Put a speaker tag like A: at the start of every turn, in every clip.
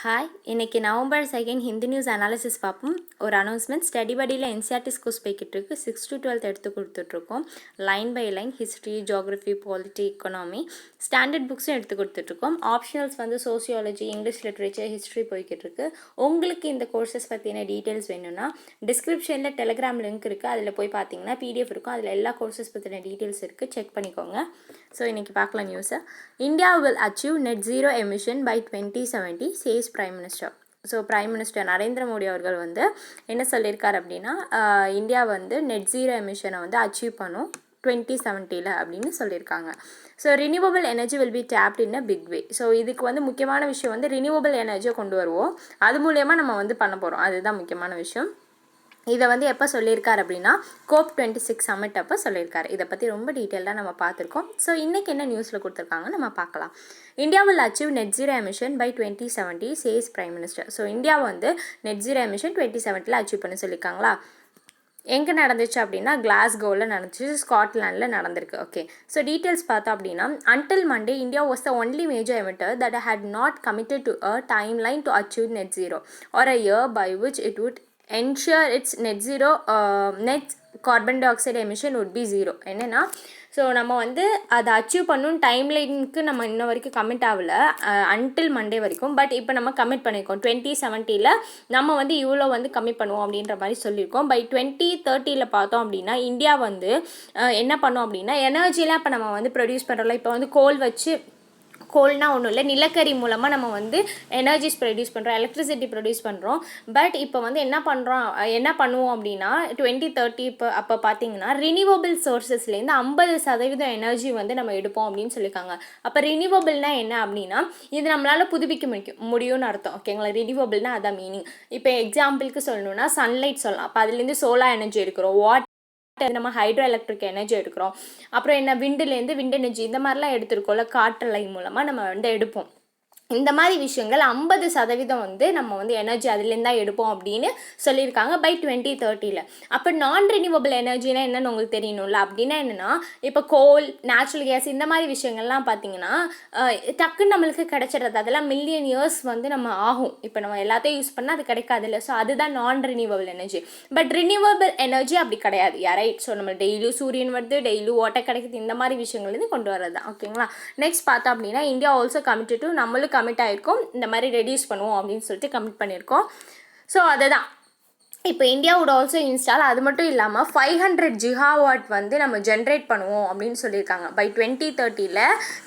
A: Hi, இன்னைக்கு November 2 Hindi news analysis பார்ப்போம். ஒரு அனௌன்ஸ்மெண்ட் ஸ்டடி படியில் என்சிஆர்டி ஸ்கூல்ஸ் போய்கிட்டு இருக்கு. 6 to 12 எடுத்து கொடுத்துட்ருக்கோம். Line by line history, geography, polity, economy standard புக்ஸும் எடுத்து கொடுத்துட்ருக்கோம். ஆப்ஷனல்ஸ் வந்து சோசியாலஜி, இங்கிலீஷ் லிட்ரேச்சர், ஹிஸ்ட்ரி போய்கிட்டு இருக்கு. உங்களுக்கு இந்த கோர்சஸ் பற்றின டீட்டெயில்ஸ் வேணும்னா டிஸ்கிரிப்ஷனில் டெலிகிராம் லிங்க் இருக்குது, அதில் போய் பார்த்தீங்கன்னா பிடிஎஃப் இருக்கும். அதில் எல்லா கோர்சஸ் பற்றின டீட்டெயில்ஸ் இருக்குது, செக் பண்ணிக்கோங்க. ஸோ இன்றைக்கி பார்க்கலாம் நியூஸை. India will achieve net zero emission by 2070 says prime minister. So prime minister Narendra Modi அவர்கள் வந்து என்ன சொல்லியிருக்கார் அப்படின்னா, இந்தியா வந்து நெட் ஜீரோ எமிஷனை வந்து அச்சீவ் பண்ணும் 2070 அப்படின்னு சொல்லியிருக்காங்க. So renewable energy will be tapped in a big way. So இதுக்கு வந்து முக்கியமான விஷயம் வந்து ரினியூவபிள் எனர்ஜியை கொண்டு வருவோம், அது மூலயமா நம்ம வந்து பண்ண போகிறோம், அதுதான் முக்கியமான விஷயம். இதை வந்து எப்போ சொல்லியிருக்கார் அப்படின்னா COP26 சமிட் அப்போ சொல்லியிருக்காரு. இதை பற்றி ரொம்ப டீட்டெயிலாக நம்ம பார்த்துருக்கோம். ஸோ இன்றைக்கி என்ன நியூஸில் கொடுத்துருக்காங்க நம்ம பார்க்கலாம். India will achieve net zero emission by 2070 says prime minister. So India வந்து நெட் ஜீரோ எமிஷன் 2070 அச்சீவ் பண்ண சொல்லியிருக்காங்களா. எங்கே நடந்துச்சு அப்படின்னா கிளாஸ்கோவில் நடந்துச்சு, ஸ்காட்லாண்டில் நடந்திருக்கு. ஓகே, ஸோ டீட்டெயில்ஸ் பார்த்தோம் அப்படின்னா until Monday India was the only major emitter that had not committed to a timeline to achieve net zero or a year by which it would ensure its net zero net carbon dioxide emission would be zero. என்னென்னா, so நம்ம வந்து அதை achieve பண்ணணும் time லைனுக்கு நம்ம இன்ன வரைக்கும் commit ஆகலை, அன்டில் மண்டே வரைக்கும். பட் இப்போ நம்ம கமிட் பண்ணியிருக்கோம் 2070 நம்ம வந்து இவ்வளோ வந்து கம்மி பண்ணுவோம் அப்படின்ற மாதிரி சொல்லியிருக்கோம். பை 2030 பார்த்தோம் அப்படின்னா இந்தியா வந்து என்ன பண்ணோம் அப்படின்னா எனர்ஜிலாம் இப்போ நம்ம வந்து ப்ரொடியூஸ் பண்ணுறோம்ல, இப்போ வந்து கோல்னா ஒன்றும் இல்லை, நிலக்கரி மூலமாக நம்ம வந்து எனர்ஜிஸ் ப்ரொடியூஸ் பண்ணுறோம், எலக்ட்ரிசிட்டி ப்ரொடியூஸ் பண்ணுறோம். பட் இப்போ வந்து என்ன பண்ணுவோம் அப்படின்னா 2030 அப்போ பார்த்தீங்கன்னா ரினியூவபிள் சோர்ஸஸ்லேருந்து 50% எனர்ஜி வந்து நம்ம எடுப்போம் அப்படின்னு சொல்லியிருக்காங்க. அப்போ ரினியூவபிள்னா என்ன அப்படின்னா இது நம்மளால் புதுப்பிக்க முடியும்னு அர்த்தம். ஓகேங்களா, ரினியூவபிள்னா அதான் மீனிங். இப்போ எக்ஸாம்பிளுக்கு சொல்லணும்னா சன்லைட் சொல்லலாம். அப்போ அதுலேருந்து சோலார் எனர்ஜி எடுக்கிறோம், நம்ம ஹைட்ரோ எலக்ட்ரிக் எனர்ஜி எடுக்கிறோம், அப்புறம் என்ன விண்டுலேருந்து விண்ட் எனர்ஜி இந்த மாதிரிலாம் எடுத்துருக்கோம்ல, காற்றலை மூலமாக நம்ம வந்து எடுப்போம். இந்த மாதிரி விஷயங்கள் 50% வந்து நம்ம வந்து எனர்ஜி அதுலேருந்து தான் எடுப்போம் அப்படின்னு சொல்லியிருக்காங்க பை 2030. அப்போ நான் ரினியூவபிள் எனர்ஜினா என்னென்னு உங்களுக்கு தெரியணும்ல. அப்படின்னா என்னென்னா, இப்போ கோல், நேச்சுரல் கேஸ் இந்த மாதிரி விஷயங்கள்லாம் பார்த்தீங்கன்னா டக்குன்னு நம்மளுக்கு கிடைச்சிடுறது, அதெல்லாம் மில்லியன் இயர்ஸ் வந்து நம்ம ஆகும். இப்போ நம்ம எல்லாத்தையும் யூஸ் பண்ணால் அது கிடைக்காது இல்லை. ஸோ அதுதான் நான் renewable energy. But renewable energy அப்படி கிடையாது, ரைட். ஸோ நம்ம டெய்லியும் சூரியன் வருது, டெய்லியும் வாட்டர் கிடைக்குது, இந்த மாதிரி விஷயங்கள்லேருந்து கொண்டு வரது தான். ஓகேங்களா, நெக்ஸ்ட் பார்த்தோம் அப்படின்னா இந்தியா ஆல்சோ கமிட்டட் டு நம்மளுக்கு கமிட் ஆகிருக்கும், இந்த மாதிரி ரெடியூஸ் பண்ணுவோம் அப்படின்னு சொல்லிட்டு கமிட் பண்ணியிருக்கோம். ஸோ அதுதான் இப்போ இந்தியாவோட ஆல்சோ இன்ஸ்டால். அது மட்டும் இல்லாமல் 500 GW வந்து நம்ம ஜென்ரேட் பண்ணுவோம் அப்படின்னு சொல்லியிருக்காங்க. பை 2030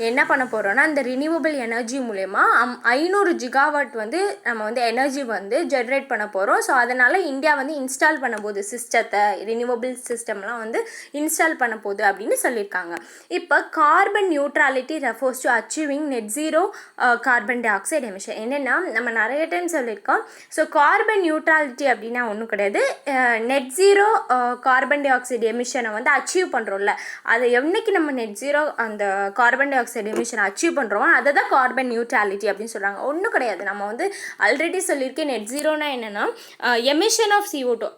A: என்ன பண்ண போகிறோன்னா இந்த ரினியூவபிள் எனர்ஜி மூலயமா 500 GW வந்து நம்ம வந்து எனர்ஜி வந்து ஜென்ரேட் பண்ண போகிறோம். ஸோ அதனால் இந்தியா வந்து இன்ஸ்டால் பண்ண போகுது சிஸ்டத்தை, ரினியூவபிள் சிஸ்டம்லாம் வந்து இன்ஸ்டால் பண்ண போகுது அப்படின்னு சொல்லியிருக்காங்க. இப்போ carbon neutrality refers to achieving net zero carbon di oxide emission. என்னென்னா நம்ம நிறைய டைம் சொல்லியிருக்கோம். ஸோ கார்பன் நியூட்ராலிட்டி அப்படின்னா ஒன்று கிடையாது, net zero carbon dioxide எமிஷனை வந்து அச்சீவ் பண்ணுறோம்ல, அதை என்னைக்கு நம்ம நெட் ஜீரோ அந்த கார்பன் டை ஆக்சைடு எமிஷனை அச்சீவ் பண்ணுறோம் அதை தான் கார்பன் நியூட்ராலிட்டி அப்படின்னு சொல்கிறாங்க. ஒன்றும் கிடையாது, நம்ம வந்து ஆல்ரெடி சொல்லியிருக்கேன். நெட் ஜீரோனா என்னென்னா emission of CO2,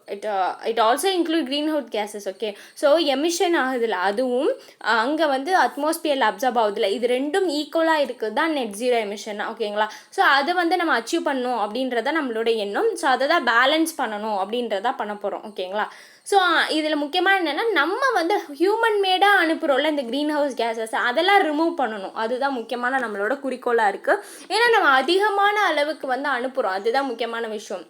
A: it also include greenhouse gases. Okay, so emission ஆகுதுல, அதுவும் அங்கே வந்து அட்மாஸ்பியரில் அப்சர்வ் ஆகுதுல, இது ரெண்டும் ஈக்குவலாக இருக்குது தான் நெட் ஜீரோ எமிஷன். ஓகேங்களா, ஸோ அதை வந்து நம்ம அச்சீவ் பண்ணணும் அப்படின்றத நம்மளோட எண்ணம். ஸோ அதை தான் பேலன்ஸ் பண்ணணும் அப்படின்றதா பண்ண போகிறோம். ஓகேங்களா, ஸோ இதில் முக்கியமாக என்னென்னா நம்ம வந்து ஹியூமன் மேடாக அனுப்புகிறோம்ல இந்த க்ரீன் ஹவுஸ் கேஸஸ், அதெல்லாம் ரிமூவ் பண்ணணும். அதுதான் முக்கியமான நம்மளோட குறிக்கோளாக இருக்குது. ஏன்னா நம்ம அதிகமான அளவுக்கு வந்து அனுப்புகிறோம், அதுதான் முக்கியமான விஷயம்.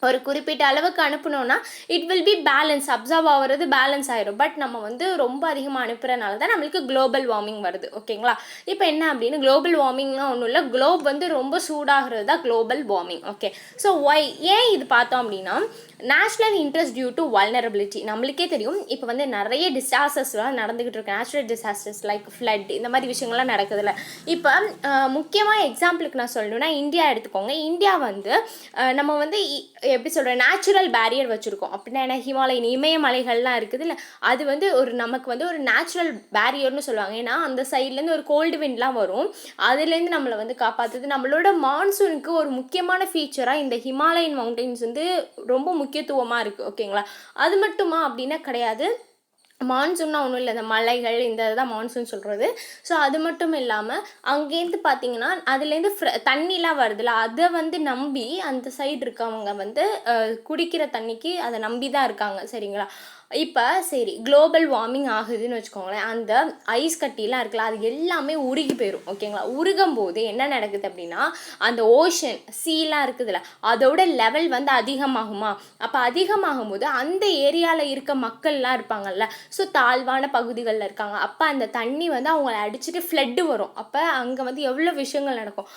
A: ஒரு குறிப்பிட்ட அளவுக்கு அனுப்பினோன்னா it will be balance, absorb ஆகிறது பேலன்ஸ் ஆகிடும். பட் நம்ம வந்து ரொம்ப அதிகமாக அனுப்புறதுனால தான் நம்மளுக்கு குளோபல் வார்மிங் வருது. ஓகேங்களா, இப்போ என்ன அப்படின்னு குளோபல் வார்மிங்லாம் ஒன்றும் இல்லை, குளோப் வந்து ரொம்ப சூடாகிறது தான் குளோபல் வார்மிங். ஓகே, ஸோ ஏன் இது பார்த்தோம் அப்படின்னா national interest due to vulnerability. நம்மளுக்கே தெரியும் இப்போ வந்து நிறைய டிசாஸ்டர்ஸ்லாம் நடந்துக்கிட்டு இருக்கு, நேச்சுரல் டிசாஸ்டர்ஸ் லைக் ஃப்ளட், இந்த மாதிரி விஷயங்கள்லாம் நடக்குதுல்ல. இப்போ முக்கியமாக எக்ஸாம்பிளுக்கு நான் சொல்லணும்னா இந்தியா எடுத்துக்கோங்க. இந்தியா வந்து நம்ம வந்து எப்படி சொல்கிறேன், நேச்சுரல் பேரியர் வச்சுருக்கோம். அப்படின்னா என்ன, ஹிமாலயன் இமயமலைகள்லாம் இருக்குது இல்லை, அது வந்து ஒரு நமக்கு வந்து ஒரு நேச்சுரல் பேரியர்னு சொல்லுவாங்க. ஏன்னா அந்த சைட்லேருந்து ஒரு கோல்டு விண்ட்லாம் வரும், அதுலேருந்து நம்மளை வந்து காப்பாற்றுது. நம்மளோட மான்சூனுக்கு ஒரு முக்கியமான ஃபீச்சராக இந்த ஹிமாலயன் மவுண்டெயின்ஸ் வந்து ரொம்ப முக்கியத்துவமாக இருக்குது. ஓகேங்களா, அது மட்டுமா அப்படின்னா கிடையாது. மான்சூன்னா ஒன்றும் இல்லை, இந்த மலைகள் இந்த இதுதான் மான்சூன் சொல்கிறது. ஸோ அது மட்டும் இல்லாமல் அங்கேருந்து பார்த்தீங்கன்னா அதுலேருந்து தண்ணிலாம் வருதுல்ல, அதை வந்து நம்பி அந்த சைடு இருக்கவங்க வந்து குடிக்கிற தண்ணிக்கு அதை நம்பி தான் இருக்காங்க. சரிங்களா? இப்போ சரி குளோபல் வார்மிங் ஆகுதுன்னு வச்சுக்கோங்களேன், அந்த ஐஸ் கட்டிலாம் இருக்குல்ல அது எல்லாமே உருகி போயிடும். ஓகேங்களா? உருகும் போது என்ன நடக்குது அப்படின்னா அந்த ஓஷன் சீலாம் இருக்குதுல்ல அதோட லெவல் வந்து அதிகமாகுமா? அப்போ அதிகமாகும் போது அந்த ஏரியாவில் இருக்க மக்கள்லாம் இருப்பாங்கல்ல, ஸோ தாழ்வான பகுதிகளில் இருக்காங்க, அப்போ அந்த தண்ணி வந்து அவங்கள அடிச்சுட்டு ஃப்ளட்டு வரும். அப்போ அங்கே வந்து எவ்வளோ விஷயங்கள் நடக்கும்.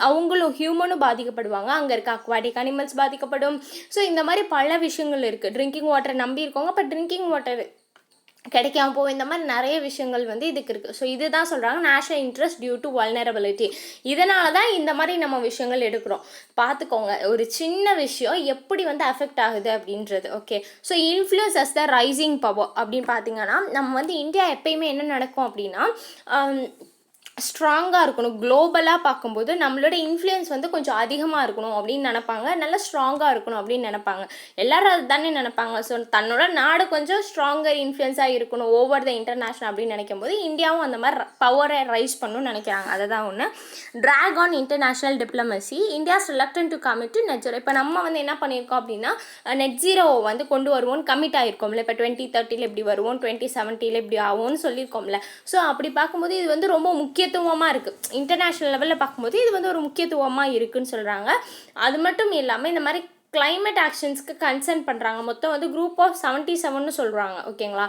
A: அவங்களும் ஹியூமனும் பாதிக்கப்படுவாங்க, அங்கே இருக்க அக்வாட்டிக் அனிமல்ஸ் பாதிக்கப்படும். ஸோ இந்த மாதிரி பல விஷயங்கள் இருக்குது. ட்ரிங்கிங் வாட்டரை நம்பி இருக்கவங்க இப்போ ட்ரிங்கிங் வாட்டர் கிடைக்காம போகும். இந்த மாதிரி நிறைய விஷயங்கள் வந்து இதுக்கு இருக்குது. ஸோ இதுதான் சொல்கிறாங்க national interest due to vulnerability. இதனால தான் இந்த மாதிரி நம்ம விஷயங்கள் எடுக்கிறோம். பார்த்துக்கோங்க, ஒரு சின்ன விஷயம் எப்படி வந்து அஃபெக்ட் ஆகுது அப்படின்றது. ஓகே, ஸோ இன்ஃப்ளூயன்ஸ் அஸ் த ரைசிங் பவர் அப்படின்னு பார்த்தீங்கன்னா நம்ம வந்து இந்தியா எப்பயுமே என்ன நடக்கும் அப்படின்னா ஸ்ட்ராங்காக இருக்கணும். குளோபலாக பார்க்கும்போது நம்மளோட இன்ஃப்ளூயன்ஸ் வந்து கொஞ்சம் அதிகமாக இருக்கணும் அப்படின்னு நினப்பாங்க, நல்லா ஸ்ட்ராங்காக இருக்கணும் அப்படின்னு நினப்பாங்க. எல்லோரும் அது தானே நினப்பாங்க. ஸோ தன்னோட நாடு கொஞ்சம் ஸ்ட்ராங்கர் இன்ஃப்ளூயன்ஸாக இருக்கணும் ஓவர் த இன்டர்நேஷ்னல் அப்படின்னு நினைக்கும் போது இந்தியாவும் அந்த மாதிரி பவரை ரைஸ் பண்ணணும்னு நினைக்கிறாங்க. அதை தான் ஒன்று. Track on international diplomacy, India's reluctant to commit to net zero. இப்போ நம்ம வந்து என்ன பண்ணியிருக்கோம் அப்படின்னா நெட் ஜீரோ வந்து கொண்டு வருவோம்னு கமிட் ஆகிருக்கோம்ல. இப்போ 2030 இப்படி வருவோம், 2070 இப்படி ஆகும்னு சொல்லியிருக்கோம்ல. ஸோ அப்படி பார்க்கும்போது இது வந்து ரொம்ப முக்கியத்துவமாக இருக்குது. இன்டர்நேஷ்னல் லெவலில் பார்க்கும்போது இது வந்து ஒரு முக்கியத்துவமாக இருக்குதுன்னு சொல்கிறாங்க. அது மட்டும் இல்லாமல் இந்த மாதிரி கிளைமேட் ஆக்ஷன்ஸ்க்கு கன்சர்ன் பண்ணுறாங்க. மொத்தம் வந்து குரூப் ஆஃப் 77ன்னு சொல்கிறாங்க. ஓகேங்களா?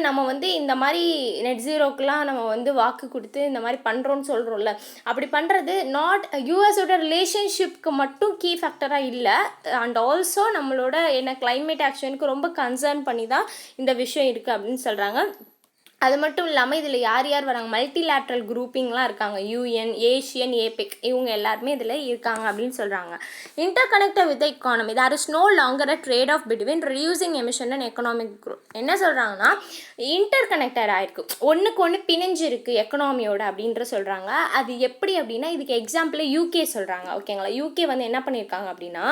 A: நம்ம வந்து இந்த மாதிரி நெட் ஜீரோக்கெலாம் நம்ம வந்து வாக்கு கொடுத்து இந்த மாதிரி பண்ணுறோன்னு சொல்கிறோம்ல, அப்படி பண்ணுறது நாட் யூஎஸோட ரிலேஷன்ஷிப்க்கு மட்டும் கீ ஃபேக்டராக இல்லை, அண்ட் ஆல்சோ நம்மளோட என்ன கிளைமேட் ஆக்ஷனுக்கு ரொம்ப கன்சர்ன் பண்ணி தான் இந்த விஷயம் இருக்குது அப்படின்னு சொல்கிறாங்க. அது மட்டும் இல்லாமல் இதில் யார் யார் வராங்க, மல்டிலேட்ரல் குரூப்பிங்லாம் இருக்காங்க, யூஎன், ஏஷியன், ஏபெக், இவங்க எல்லாருமே இதில் இருக்காங்க அப்படின்னு சொல்கிறாங்க. Interconnected with economy, there is no longer a trade off between reducing emission and economic growth. என்ன சொல்கிறாங்கன்னா இன்டர் கனெக்டட் ஆகிருக்கு, ஒன்றுக்கு ஒன்று பிணைஞ்சு இருக்குது எக்கனாமியோட அப்படின்ற சொல்கிறாங்க. அது எப்படி அப்படின்னா இதுக்கு எக்ஸாம்பிள் யூகே சொல்கிறாங்க. ஓகேங்களா? யூகே வந்து என்ன பண்ணியிருக்காங்க அப்படின்னா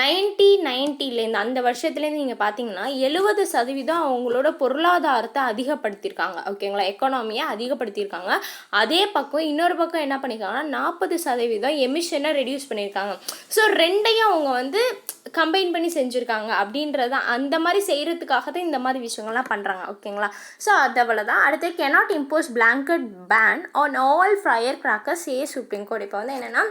A: 1990 அந்த வருஷத்துலேருந்து நீங்கள் பார்த்தீங்கன்னா 70% அவங்களோட பொருளாதாரத்தை அதிகப்படுத்தியிருக்காங்க. ஓகேங்களா? எக்கானமியை அதிகப்படுத்தியிருக்காங்க. அதே பக்கம் இன்னொரு பக்கம் என்ன பண்ணியிருக்காங்கன்னா 40% எமிஷனை ரெடியூஸ் பண்ணியிருக்காங்க. ஸோ ரெண்டையும் அவங்க வந்து கம்பைன் பண்ணி செஞ்சுருக்காங்க அப்படின்றது. அந்த மாதிரி செய்கிறதுக்காக தான் இந்த மாதிரி விஷயங்கள்லாம் பண்ணுறாங்க. ஓகேங்களா? ஸோ அதவளை தான். அடுத்து cannot impose blanket ban on all firecrackers say supreme court. இப்போ வந்து என்னென்னா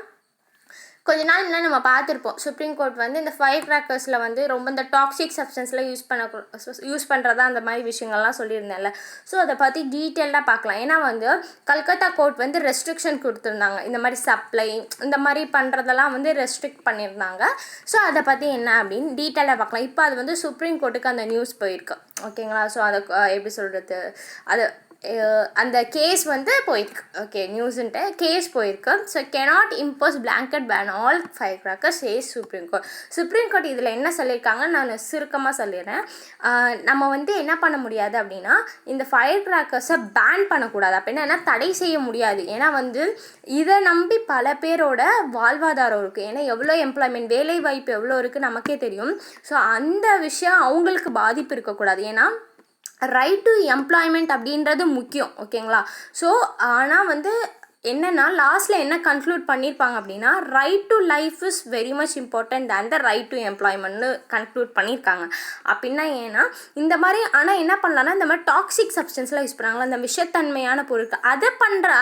A: கொஞ்ச நாள் முன்னாடி நம்ம பார்த்துருப்போம், சுப்ரீம் கோர்ட் வந்து இந்த ஃபயர் கிராக்கர்ஸில் வந்து ரொம்ப இந்த டாக்ஸிக் சப்ஸ்டன்ஸில் யூஸ் பண்ணுறதா அந்த மாதிரி விஷயங்கள்லாம் சொல்லியிருந்தேன்ல. ஸோ அதை பற்றி டீட்டெயில்டாக பார்க்கலாம். ஏன்னா வந்து கல்கத்தா கோர்ட் வந்து ரெஸ்ட்ரிக்ஷன் கொடுத்துருந்தாங்க, இந்த மாதிரி சப்ளை இந்த மாதிரி பண்ணுறதெல்லாம் வந்து ரெஸ்ட்ரிக்ட் பண்ணியிருந்தாங்க. ஸோ அதை பற்றி என்ன அப்படின்னு டீட்டெயிலாக பார்க்கலாம். இப்போ அது வந்து சுப்ரீம் கோர்ட்டுக்கு அந்த நியூஸ் போயிருக்கு. ஓகேங்களா? ஸோ அதை எப்படி சொல்கிறது, அது அந்த கேஸ் வந்து போயிருக்கு. ஓகே, நியூஸுன்ட்டு கேஸ் போயிருக்கு. So cannot impose blanket ban all firecrackers says supreme court. Supreme court இதில் என்ன சொல்லியிருக்காங்க நான் சுருக்கமாக சொல்லிடுறேன். நம்ம வந்து என்ன பண்ண முடியாது அப்படின்னா இந்த ஃபயர் கிராக்கர்ஸை பேன் பண்ணக்கூடாது. அப்படின்னா என்ன, தடை செய்ய முடியாது. ஏன்னா வந்து இதை நம்பி பல பேரோட வாழ்வாதாரம் இருக்குது. ஏன்னா எவ்வளோ எம்ப்ளாய்மெண்ட், வேலை வாய்ப்பு எவ்வளோ இருக்குது நமக்கே தெரியும். ஸோ அந்த விஷயம் அவங்களுக்கு பாதிப்பு இருக்கக்கூடாது. ஏன்னா ரைட் டு எம்ப்ளாய்மெண்ட் அப்படின்றது முக்கியம். ஓகேங்களா? ஸோ ஆனால் வந்து என்னென்னா லாஸ்ட்டில் என்ன கன்க்ளூட் பண்ணியிருப்பாங்க அப்படின்னா right to life is very much important than the right to எம்ப்ளாய்மெண்ட்னு கன்க்ளூட் பண்ணியிருக்காங்க. அப்படின்னா ஏன்னா இந்த மாதிரி ஆனால் என்ன பண்ணலான்னா இந்த மாதிரி டாக்ஸிக் சப்ஸ்டன்ஸ்லாம் யூஸ் பண்ணுறாங்களா, அந்த விஷத்தன்மையான பொருட்கள்,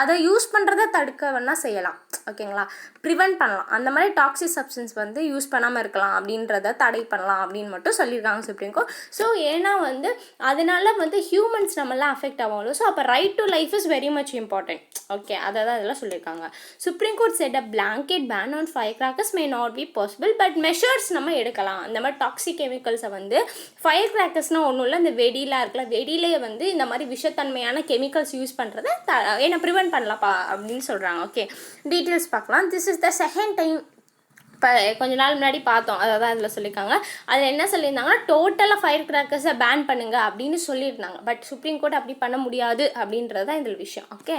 A: அதை யூஸ் பண்ணுறதை தடுக்க வேணால் செய்யலாம். ஓகேங்களா? ப்ரிவென்ட் பண்ணலாம். அந்த மாதிரி டாக்ஸிக் சப்ஸ்டன்ஸ் வந்து யூஸ் பண்ணாமல் இருக்கலாம் அப்படின்றத தடை பண்ணலாம் அப்படின்னு மட்டும் சொல்லியிருக்காங்க சுப்ரீம் கோர்ட். ஸோ ஏன்னா வந்து அதனால வந்து ஹியூமன்ஸ் நம்மளாம் அஃபெக்ட் ஆவாங்களோ. ஸோ அப்போ right to life is very much important. Okay, அதை தான் இதெல்லாம் சொல்லியிருக்காங்க. Supreme court set a blanket ban on firecrackers may not be possible but measures நம்ம எடுக்கலாம். அந்த மாதிரி டாக்ஸிக் கெமிக்கல்ஸை வந்து ஃபயர் கிராக்கர்ஸ்னால் ஒன்றும் இல்லை, இந்த வெடிலாம் இருக்குல்ல, வெடியிலே வந்து இந்த மாதிரி விஷத்தன்மையான கெமிக்கல்ஸ் யூஸ் பண்ணுறதை என்ன ப்ரிவென்ட் பண்ணலாம்ப்பா அப்படின்னு சொல்கிறாங்க. ஓகே, டீட்டெயில்ஸ் பார்க்கலாம். This is the second time. இப்போ கொஞ்ச நாள் முன்னாடி பார்த்தோம், அதை தான் இதில் சொல்லியிருக்காங்க. அதில் என்ன சொல்லியிருந்தாங்கன்னா டோட்டலாக ஃபயர் கிராக்கர்ஸை பேன் பண்ணுங்க அப்படின்னு சொல்லியிருந்தாங்க. பட் சுப்ரீம் கோர்ட் அப்படி பண்ண முடியாது அப்படின்றது தான் இதில் விஷயம். ஓகே,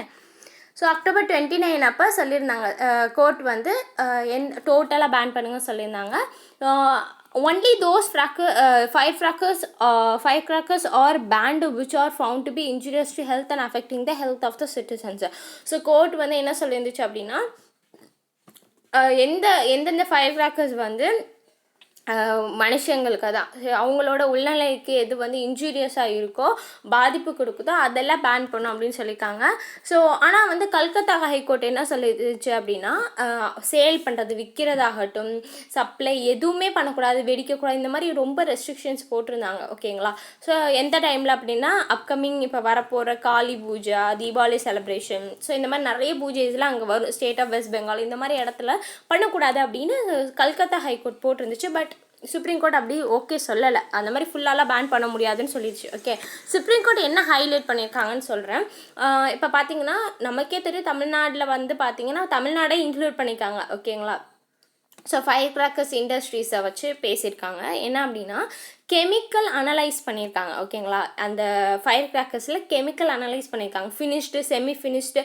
A: ஸோ அக்டோபர் 29 அப்போ சொல்லியிருந்தாங்க கோர்ட் வந்து டோட்டலாக பேன் பண்ணுங்க சொல்லியிருந்தாங்க. Only those firecrackers are banned which are found to be injurious to health and affecting the health of the citizens. So court வந்து என்ன சொல்லியிருந்துச்சு அப்படின்னா, எந்தெந்த ஃபயர் கிராக்கர்ஸ் வந்து மனுஷங்களுக்கு தான் அவங்களோட உள்நிலைக்கு எது வந்து இன்ஜூரியஸாக இருக்கோ, பாதிப்பு கொடுக்குதோ அதெல்லாம் பேன் பண்ணும் அப்படின்னு சொல்லியிருக்காங்க. ஸோ ஆனால் வந்து கல்கத்தா ஹைகோர்ட் என்ன சொல்லிடுச்சு அப்படின்னா, சேல் பண்ணுறது, விற்கிறதாகட்டும், சப்ளை எதுவுமே பண்ணக்கூடாது, வெடிக்கக்கூடாது, இந்த மாதிரி ரொம்ப ரெஸ்ட்ரிக்ஷன்ஸ் போட்டிருந்தாங்க. ஓகேங்களா. ஸோ எந்த டைமில் அப்படின்னா அப்கமிங் இப்போ வரப்போகிற காளி பூஜா, தீபாவளி செலிப்ரேஷன், ஸோ இந்த மாதிரி நிறைய பூஜைஸ்லாம் அங்கே வரும். ஸ்டேட் ஆஃப் வெஸ்ட் பெங்கால் இந்த மாதிரி இடத்துல பண்ணக்கூடாது அப்படின்னு கல்கத்தா ஹைகோர்ட் போட்டிருந்துச்சு. பட் சுப்ரீம் கோர்ட் அப்படி ஓகே சொல்லலை, அந்த மாதிரி ஃபுல்லாலாம் பேன் பண்ண முடியாதுன்னு சொல்லிடுச்சு. ஓகே, சுப்ரீம் கோர்ட் என்ன ஹைலைட் பண்ணியிருக்காங்கன்னு சொல்கிறேன். இப்போ பார்த்தீங்கன்னா நமக்கே தெரியும், தமிழ்நாட்டில் வந்து பார்த்தீங்கன்னா தமிழ்நாடே இன்க்ளூட் பண்ணியிருக்காங்க. ஓகேங்களா. ஸோ ஃபயர் கிராக்கர்ஸ் இண்டஸ்ட்ரீஸை வச்சு பேசியிருக்காங்க. என்ன அப்படின்னா கெமிக்கல் அனலைஸ் பண்ணியிருக்காங்க. ஓகேங்களா. அந்த ஃபயர் கிராக்கர்ஸில் கெமிக்கல் அனலைஸ் பண்ணியிருக்காங்க. Finished, semi finished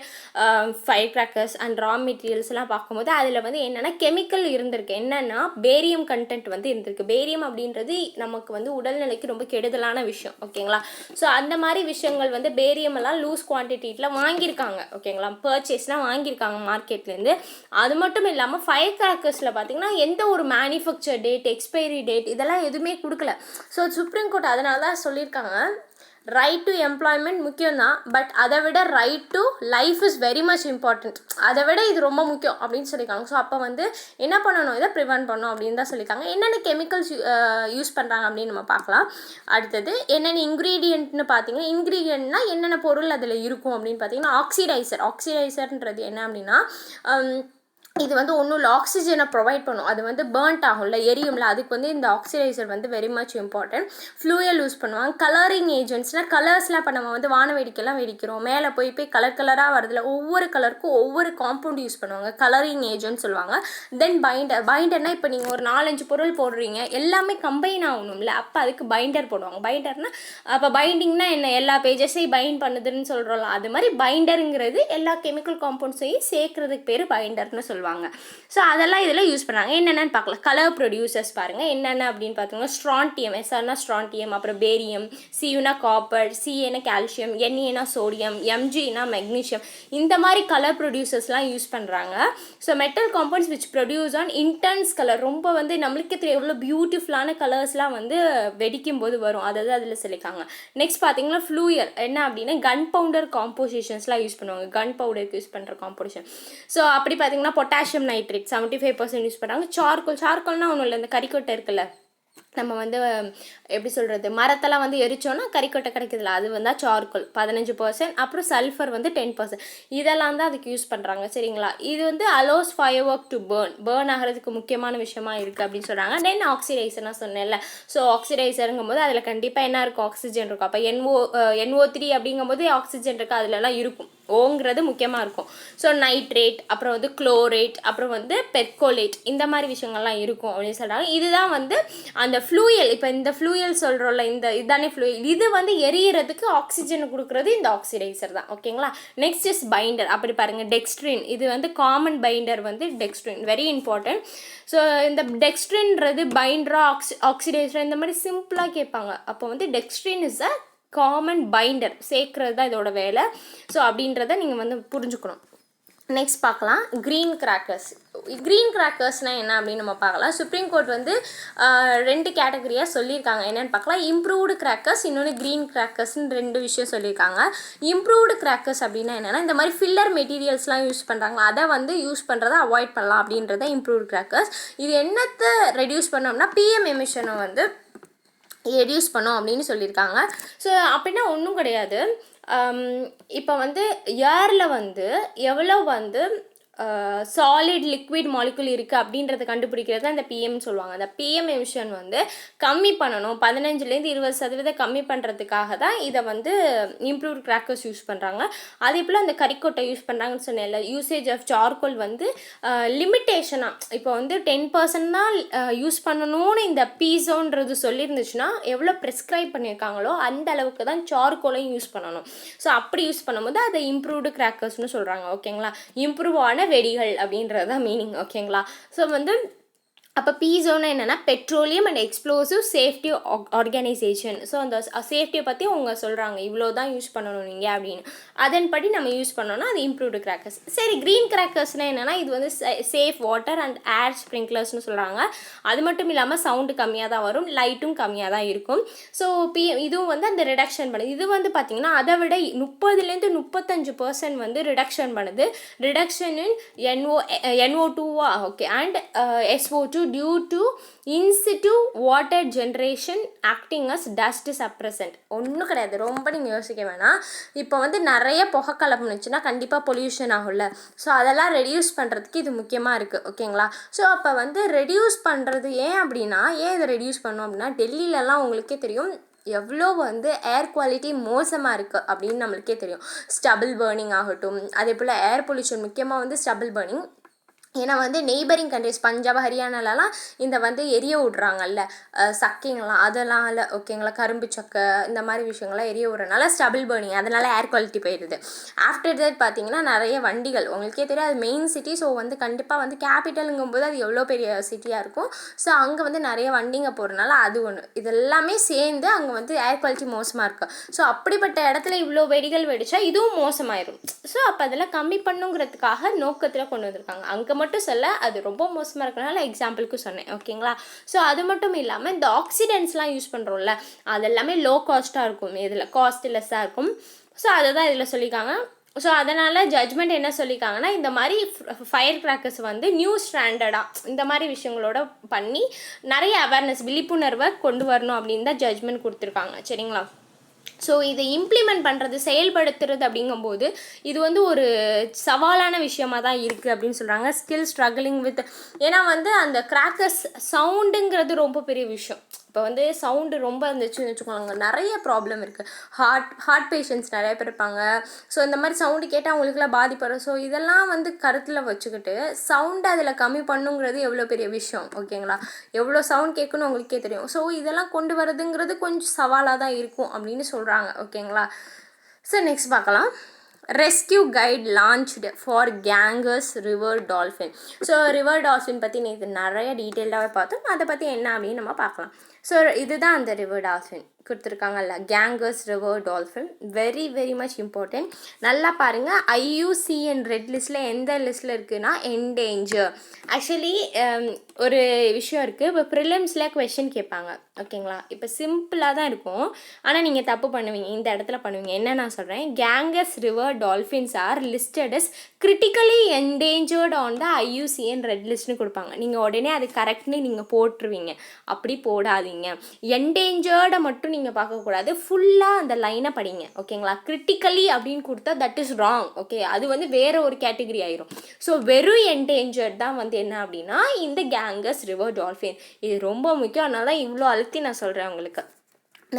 A: firecrackers and raw மெட்டீரியல்ஸ்லாம் பார்க்கும்போது அதில் வந்து என்னென்னா கெமிக்கல் இருந்திருக்கு. என்னென்னா பேரியம் கண்டென்ட் வந்து இருந்திருக்கு. பேரியம் அப்படின்றது நமக்கு வந்து உடல்நிலைக்கு ரொம்ப கெடுதலான விஷயம். ஓகேங்களா. ஸோ அந்த மாதிரி விஷயங்கள் வந்து பேரியம் எல்லாம் லூஸ் குவான்டிட்டியில் வாங்கியிருக்காங்க. ஓகேங்களா. பர்ச்சேஸ்லாம் வாங்கியிருக்காங்க மார்க்கெட்லேருந்து. அது மட்டும் இல்லாமல் ஃபயர் கிராக்கர்ஸில் பார்த்திங்கன்னா எந்த ஒரு மேனுஃபேக்சர் டேட், எக்ஸ்பைரி டேட் இதெல்லாம் எதுவுமே கொடுக்கல. ஸோ சுப்ரீம் கோர்ட் அதனால தான் சொல்லியிருக்காங்க, ரைட் டு எம்ப்ளாய்மெண்ட் முக்கியம்தான், பட் அதை விட right to life is very much important, அதை விட இது ரொம்ப முக்கியம் அப்படின்னு சொல்லியிருக்காங்க. ஸோ அப்போ வந்து என்ன பண்ணணும், இதை ப்ரிவென்ட் பண்ணணும் அப்படின்னு தான் சொல்லியிருக்காங்க. என்னென்ன கெமிக்கல்ஸ் யூஸ் பண்ணுறாங்க அப்படின்னு நம்ம பார்க்கலாம். அடுத்தது என்னென்ன இன்க்ரீடியன்ட்னு பார்த்தீங்கன்னா, இன்க்ரீடியன்ட்னா என்னென்ன பொருள் அதில் இருக்கும் அப்படின்னு பார்த்தீங்கன்னா ஆக்சிடைசர்ன்றது என்ன அப்படின்னா, இது வந்து ஒன்றும் இல்லை, ஆக்சிஜனை ப்ரொவைட் பண்ணும். அது வந்து பேர்ன்ட் ஆகும்ல, எரியும்ல, அதுக்கு வந்து இந்த ஆக்சிடைசர் வந்து வெரி மச் இம்பார்ட்டன்ட். ஃப்ளூயல் யூஸ் பண்ணுவாங்க. கலரிங் ஏஜென்ட்ஸ்னால் கலர்ஸ்லாம் இப்போ நம்ம வந்து வான வெடிக்கெல்லாம் வெடிக்கிறோம், மேலே போய் கலராக வருதுல, ஒவ்வொரு கலருக்கும் ஒவ்வொரு காம்பவுண்ட் யூஸ் பண்ணுவாங்க, கலரிங் ஏஜென்ட் சொல்லுவாங்க. தென் பைண்டர்னால் இப்போ நீங்கள் ஒரு 4-5 பொருள் போடுறீங்க, எல்லாமே கம்பைன் ஆகணும்ல, அப்போ அதுக்கு பைண்டர் போடுவாங்க. பைண்டர்னால் அப்போ பைண்டிங்னா என்ன, எல்லா பேஜஸையும் பைண்ட் பண்ணுதுன்னு சொல்கிறோம்ல, அது மாதிரி பைண்டருங்கிறது எல்லா கெமிக்கல் காம்பவுண்ட்ஸையும் சேர்க்கறதுக்கு பேர் பைண்டர்னு சொல்லுவாங்க. ஸோ அதெல்லாம் இதில் யூஸ் பண்ணுறாங்க. என்னென்னு பார்க்கலாம். கலர் ப்ரொடியூசர்ஸ் பாருங்கள் என்னென்ன அப்படின்னு பார்த்தீங்கன்னா, ஸ்ட்ரான்டியம், எஸ்ஆர்னா ஸ்ட்ரான்டியம், அப்புறம் பேரியம், சியூனா காப்பர், சிஏனா கால்சியம், என்ஏனா சோடியம், எம்ஜினா மெக்னீஷியம், இந்த மாதிரி கலர் ப்ரொடியூசர்ஸ்லாம் யூஸ் பண்ணுறாங்க. So metal compounds which produce an intense colour, ரொம்ப வந்து நம்மளுக்கு தெரியும் எவ்வளோ பியூட்டிஃபுல்லான கலர்ஸ்லாம் வந்து வெடிக்கும் போது வரும், அதாவது அதில் சொல்லியிருக்காங்க. நெக்ஸ்ட் பார்த்தீங்கன்னா ஃப்ளூயல் என்ன அப்படின்னா கன் பவுடர் காம்போசிஷன்ஸ்லாம் யூஸ் பண்ணுவாங்க, கன் பவுடருக்கு யூஸ் பண்ணுற காம்போசிஷன். ஸோ அப்படி பார்த்தீங்கன்னா பொட்டாசியம் நைட்ரேட் 75% யூஸ் பண்ணுறாங்க. சார்கோல்னால் ஒன்றும் இல்லை, இந்த கறிக்கொட்டை இருக்குல்ல, நம்ம வந்து எப்படி சொல்கிறது, மரத்தெல்லாம் வந்து எரிச்சோன்னா கறிக்கொட்டை கிடைக்குதுல, அது வந்தால் சார்கோல் 15%, அப்புறம் சல்ஃபர் வந்து 10%, இதெல்லாம் தான் அதுக்கு யூஸ் பண்ணுறாங்க. சரிங்களா. இது வந்து allows firework to burn ஆகிறதுக்கு முக்கியமான விஷயமா இருக்குது அப்படின்னு சொல்கிறாங்க. தென் ஆக்சிடைசர் நான் சொன்னேன்ல, ஸோ ஆக்சிடைசருங்கும் போது அதில் கண்டிப்பாக என்ன இருக்கும், ஆக்சிஜன் இருக்கும். அப்போ NO3 அப்படிங்கும்போது ஆக்சிஜன் இருக்குது, அதிலலாம் இருக்கும், ஓங்கிறது முக்கியமாக இருக்கும். ஸோ நைட்ரேட், அப்புறம் வந்து குளோரேட், அப்புறம் வந்து பெர்கோலேட், இந்த மாதிரி விஷயங்கள்லாம் இருக்கும் அப்படின்னு சொல்கிறாங்க. இதுதான் வந்து அந்த ஃப்ளூயல். இப்போ இந்த ஃப்ளூயல் சொல்கிறோம்ல, இதுதானே ஃப்ளூயல், இது வந்து எரியறதுக்கு ஆக்சிஜனை கொடுக்குறது இந்த ஆக்சிடைசர் தான். ஓகேங்களா. Next is binder. அப்படி பாருங்கள், டெக்ஸ்ட்ரின், இது வந்து காமன் பைண்டர் வந்து டெக்ஸ்ட்ரின், வெரி இம்பார்ட்டன்ட். ஸோ இந்த டெக்ஸ்ட்ரின்றது பைண்டரா ஆக்சிடைசர் இந்த மாதிரி சிம்பிளாக கேட்பாங்க. அப்போ வந்து dextrin is a common binder, சேர்க்கறது தான் இதோட வேலை. ஸோ அப்படின்றத நீங்கள் வந்து புரிஞ்சுக்கணும். நெக்ஸ்ட் பார்க்கலாம், க்ரீன் கிராக்கர்ஸ்னால் என்ன அப்படின்னு நம்ம பார்க்கலாம். சுப்ரீம் கோர்ட் வந்து 2 கேட்டகரியாக சொல்லியிருக்காங்க. என்னென்னு பார்க்கலாம். இம்ப்ரூவ்டு கிராக்கர்ஸ், இன்னொன்று க்ரீன் கிராக்கர்ஸ்னு 2 விஷயம் சொல்லியிருக்காங்க. இம்ப்ரூவ்டு கிராக்கர்ஸ் அப்படின்னா என்னென்னா, இந்த மாதிரி ஃபில்லர் மெட்டீரியல்ஸ்லாம் யூஸ் பண்ணுறாங்க, அதை வந்து யூஸ் பண்ணுறதை அவாய்ட் பண்ணலாம் அப்படின்றத இம்ப்ரூவ்டு கிராக்கர்ஸ். இது என்னத்தை ரெடியூஸ் பண்ணோம்னா PM எமிஷனை வந்து ரெடியூஸ் பண்ணோம் அப்படின்னு சொல்லியிருக்காங்க. ஸோ அப்படின்னா ஒன்றும் கிடையாது. இப்போ வந்து ஏரில் வந்து எவ்வளோ வந்து சாலிட் லிக்விட் மாலிகுல் இருக்குது அப்படின்றத கண்டுபிடிக்கிறது தான் இந்த பிஎம்னு சொல்லுவாங்க. அந்த பிஎம் எமிஷன் வந்து கம்மி பண்ணணும், 15-20% கம்மி பண்ணுறதுக்காக தான் இதை வந்து இம்ப்ரூவ்ட் கிராக்கர்ஸ் யூஸ் பண்ணுறாங்க. அதே போல் அந்த கறிக்கொட்டை யூஸ் பண்ணுறாங்கன்னு சொன்னேன்ல, யூசேஜ் ஆஃப் சார்கோல் வந்து லிமிட்டேஷனாக இப்போ வந்து 10% தான் யூஸ் பண்ணணும்னு இந்த பீஸோன்றது சொல்லியிருந்துச்சுன்னா எவ்வளோ ப்ரெஸ்கிரைப் பண்ணியிருக்காங்களோ அந்த அளவுக்கு தான் சார்கோலையும் யூஸ் பண்ணணும். ஸோ அப்படி யூஸ் பண்ணும்போது அதை இம்ப்ரூவ்டு கிராக்கர்ஸ்னு சொல்கிறாங்க. ஓகேங்களா, இம்ப்ரூவ் ஆன வெடிகள் அப்படின்றது தான் மீனிங். ஓகேங்களா, ஸோ வந்து அப்போ பீஸோன்னு என்னென்னா petroleum and explosive safety organisation. So அந்த சேஃப்டியை பற்றி அவங்க சொல்கிறாங்க, இவ்வளோ தான் யூஸ் பண்ணணும் நீங்கள் அப்படின்னு. அதன்படி நம்ம யூஸ் பண்ணோன்னா அது இம்ப்ரூவ்டு கிராக்கர்ஸ். சரி, க்ரீன் கிராக்கர்ஸ்னால் என்னென்னா இது வந்து சேஃப் வாட்டர் அண்ட் ஏர் ஸ்ப்ரிங்க்லர்ஸ்னு சொல்கிறாங்க. அது மட்டும் இல்லாமல் சவுண்டு கம்மியாக தான் வரும், லைட்டும் கம்மியாக தான் இருக்கும். ஸோ இதுவும் வந்து அந்த ரிடக்ஷன் பண்ணுது. இது வந்து பார்த்திங்கன்னா அதை விட 30-35% வந்து ரிடக்ஷன் பண்ணுது. Reduction in NO2 okay and SO2 due to in situ water generation acting as dust suppressant. ஒன்றும் கிடையாது, ரொம்ப நீங்கள் யோசிக்க வேணாம். இப்போ வந்து நிறைய புகை கிளம்புனுச்சுன்னா கண்டிப்பாக பொல்யூஷன் ஆகும்ல. ஸோ அதெல்லாம் ரெடியூஸ் பண்ணுறதுக்கு இது முக்கியமாக இருக்குது. ஓகேங்களா, ஸோ அப்போ வந்து ரெடியூஸ் பண்ணுறது ஏன் அப்படின்னா, ஏன் இதை ரெடியூஸ் பண்ணோம் அப்படின்னா, டெல்லியிலலாம் உங்களுக்கே தெரியும் எவ்வளோ வந்து ஏர் குவாலிட்டி மோசமாக இருக்குது அப்படின்னு நம்மளுக்கே தெரியும். ஸ்டபிள் பர்னிங் ஆகட்டும், அதே போல் ஏர் பொல்யூஷன், முக்கியமாக வந்து ஸ்டபிள் பர்னிங். ஏன்னா வந்து நெய்பரிங் கண்ட்ரிஸ் பஞ்சாப் ஹரியானாலலாம் இந்த வந்து எரிய விட்றாங்கல்ல சக்கிங்கெலாம், அதெல்லாம் இல்லை. ஓகேங்களா, கரும்பு சக்கை இந்த மாதிரி விஷயங்கள்லாம் எரிய விட்றனால ஸ்டபிள் பர்னிங், அதனால் ஏர் குவாலிட்டி போயிடுது. ஆஃப்டர் தட் பார்த்திங்கன்னா நிறைய வண்டிகள், உங்களுக்கே தெரியும் அது மெயின் சிட்டி. ஸோ வந்து கண்டிப்பாக வந்து கேபிட்டலுங்கும்போது அது எவ்வளோ பெரிய சிட்டியாக இருக்கும். ஸோ அங்கே வந்து நிறைய வண்டிங்க போகிறனால அது ஒன்று, இதெல்லாமே சேர்ந்து அங்கே வந்து ஏர் குவாலிட்டி மோசமாக இருக்குது. ஸோ அப்படிப்பட்ட இடத்துல இவ்வளோ வெடிகள் வெடித்தா இதுவும் மோசமாயிடும். ஸோ அப்போ அதெல்லாம் கம்மி பண்ணுங்கிறதுக்காக நோக்கத்தில் கொண்டு வந்திருக்காங்க. அங்கே மட்டும் சொல்ல, அது ரொம்ப மோசமாக இருக்கிறனால எக்ஸாம்பிளுக்கு சொன்னேன். ஓகேங்களா, ஸோ அது மட்டும் இல்லாமல் இந்த ஆக்சிடென்ட்ஸ்லாம் யூஸ் பண்ணுறோம்ல, அது எல்லாமே லோ காஸ்ட்டாக இருக்கும், இதில் காஸ்ட்லெஸ்ஸாக இருக்கும். ஸோ அதை தான் இதில் சொல்லியிருக்காங்க. ஸோ அதனால் ஜட்ஜ்மெண்ட் என்ன சொல்லியிருக்காங்கன்னா, இந்த மாதிரி ஃபயர் கிராக்கர்ஸ் வந்து நியூ ஸ்டாண்டர்டாக இந்த மாதிரி விஷயங்களோட பண்ணி நிறைய அவேர்னஸ் விழிப்புணர்வை கொண்டு வரணும் அப்படின்னு தான் ஜட்ஜ்மெண்ட் கொடுத்துருக்காங்க. சரிங்களா, ஸோ இதை இம்ப்ளிமெண்ட் பண்ணுறது, செயல்படுத்துறது அப்படிங்கும்போது இது வந்து ஒரு சவாலான விஷயமாக தான் இருக்குது அப்படின்னு சொல்கிறாங்க. ஸ்டில் ஸ்ட்ரகிளிங் வித், ஏன்னா வந்து அந்த கிராக்கர்ஸ் சவுண்டுங்கிறது ரொம்ப பெரிய விஷயம். இப்போ வந்து சவுண்டு ரொம்ப இருந்துச்சுன்னு வச்சுக்கோங்க, நிறைய ப்ராப்ளம் இருக்குது. ஹார்ட் பேஷண்ட்ஸ் நிறைய பேர் இருப்பாங்க. ஸோ இந்த மாதிரி சவுண்டு கேட்டால் அவங்களுக்குலாம் பாதிப்படும். ஸோ இதெல்லாம் வந்து கருத்தில் வச்சுக்கிட்டு சவுண்டு அதில் கம்மி பண்ணுங்கிறது எவ்வளோ பெரிய விஷயம். ஓகேங்களா, எவ்வளோ சவுண்ட் கேட்கணும் உங்களுக்கே தெரியும். ஸோ இதெல்லாம் கொண்டு வரதுங்கிறது கொஞ்சம் சவாலாக தான் இருக்கும் அப்படின்னு சொல்கிறாங்க. ஓகேங்களா, ஸோ நெக்ஸ்ட் பார்க்கலாம். Rescue guide launched for gangers river dolphin. So river dolphin பற்றி நேற்று நிறைய டீட்டெயில்டாகவே பார்த்தோம். அதை பற்றி என்ன அப்படின்னு நம்ம பார்க்கலாம். ஸோ இதுதான் அந்த ரிவர் டால்ஃபின் கொடுத்துருக்காங்கல்ல, Ganges river dolphin. Very very much important. நல்லா பாருங்கள், IUCN ரெட் லிஸ்ட்டில் எந்த லிஸ்ட்டில் இருக்குதுன்னா என்டேஞ்சர். ஆக்சுவலி ஒரு விஷயம் இருக்குது, இப்போ ப்ரிலிம்ஸில் கொஷின் கேட்பாங்க. ஓகேங்களா, இப்போ சிம்பிளாக தான் இருக்கும், ஆனால் நீங்கள் தப்பு பண்ணுவீங்க, இந்த இடத்துல பண்ணுவீங்க. என்ன நான் சொல்கிறேன், Ganges river dolphins are listed as critically endangered on the IUCN red லிஸ்ட்னு கொடுப்பாங்க. நீங்கள் உடனே அது கரெக்ட்னு நீங்கள் போட்டுருவீங்க. அப்படி போடாதீங்க. என்டேஞ்சர்டை மட்டும் நீங்கள் பார்க்கக்கூடாது, ஃபுல்லாக அந்த லைனை படிங்க. ஓகேங்களா, கிரிட்டிக்கலி அப்படின்னு கொடுத்தா தட் இஸ் ராங். ஓகே, அது வந்து வேறு ஒரு கேட்டகரி ஆயிரும். ஸோ வெறும் என்டேஞ்சர்ட் தான் வந்து என்ன அப்படின்னா இந்த கேங்கர்ஸ் ரிவர் டால்ஃபின். இது ரொம்ப முக்கியம், அதனால தான் இவ்வளோ அழுத்தி நான் சொல்கிறேன் உங்களுக்கு.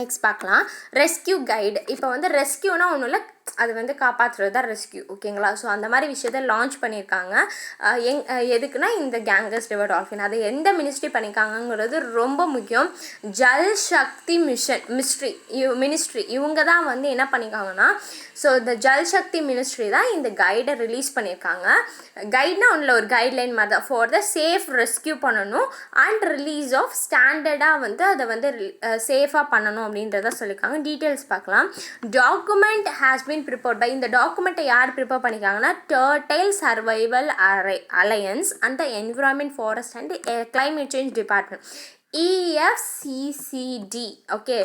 A: நெக்ஸ்ட் பார்க்கலாம், ரெஸ்கியூ கைடு. இப்போ வந்து ரெஸ்கியூனா ஒன்றும் இல்லை, அது வந்து காப்பாற்றுறது தான் ரெஸ்கியூ. ஓகேங்களா, ஸோ அந்த மாதிரி விஷயத்த லான்ச் பண்ணியிருக்காங்க. எதுக்குன்னா இந்த கேங்கர்ஸ் ரிவர் டால்ஃபின். அதை எந்த மினிஸ்ட்ரி பண்ணியிருக்காங்கங்கிறது ரொம்ப முக்கியம். ஜல் சக்தி மினிஸ்ட்ரி இவங்க தான் வந்து என்ன பண்ணியிருக்காங்கன்னா, ஸோ இந்த ஜல் சக்தி மினிஸ்ட்ரி தான் இந்த கைடை ரிலீஸ் பண்ணியிருக்காங்க. கைட்னா ஒன்றில் ஒரு கைட்லைன் மாதிரி தான் ஃபார் த சேஃப் ரெஸ்கியூ பண்ணணும் அண்ட் ரிலீஸ் ஆஃப் ஸ்டாண்டர்டாக வந்து அதை வந்து சேஃபாக பண்ணணும் அப்படின்றத சொல்லியிருக்காங்க. டீட்டெயில்ஸ் பார்க்கலாம். Document has been prepared by, இந்த டாக்குமெண்ட்டை யார் ப்ரிப்பேர் பண்ணியிருக்காங்கன்னா turtle survival alliance and the environment forest and climate change department. EFCCD. Okay,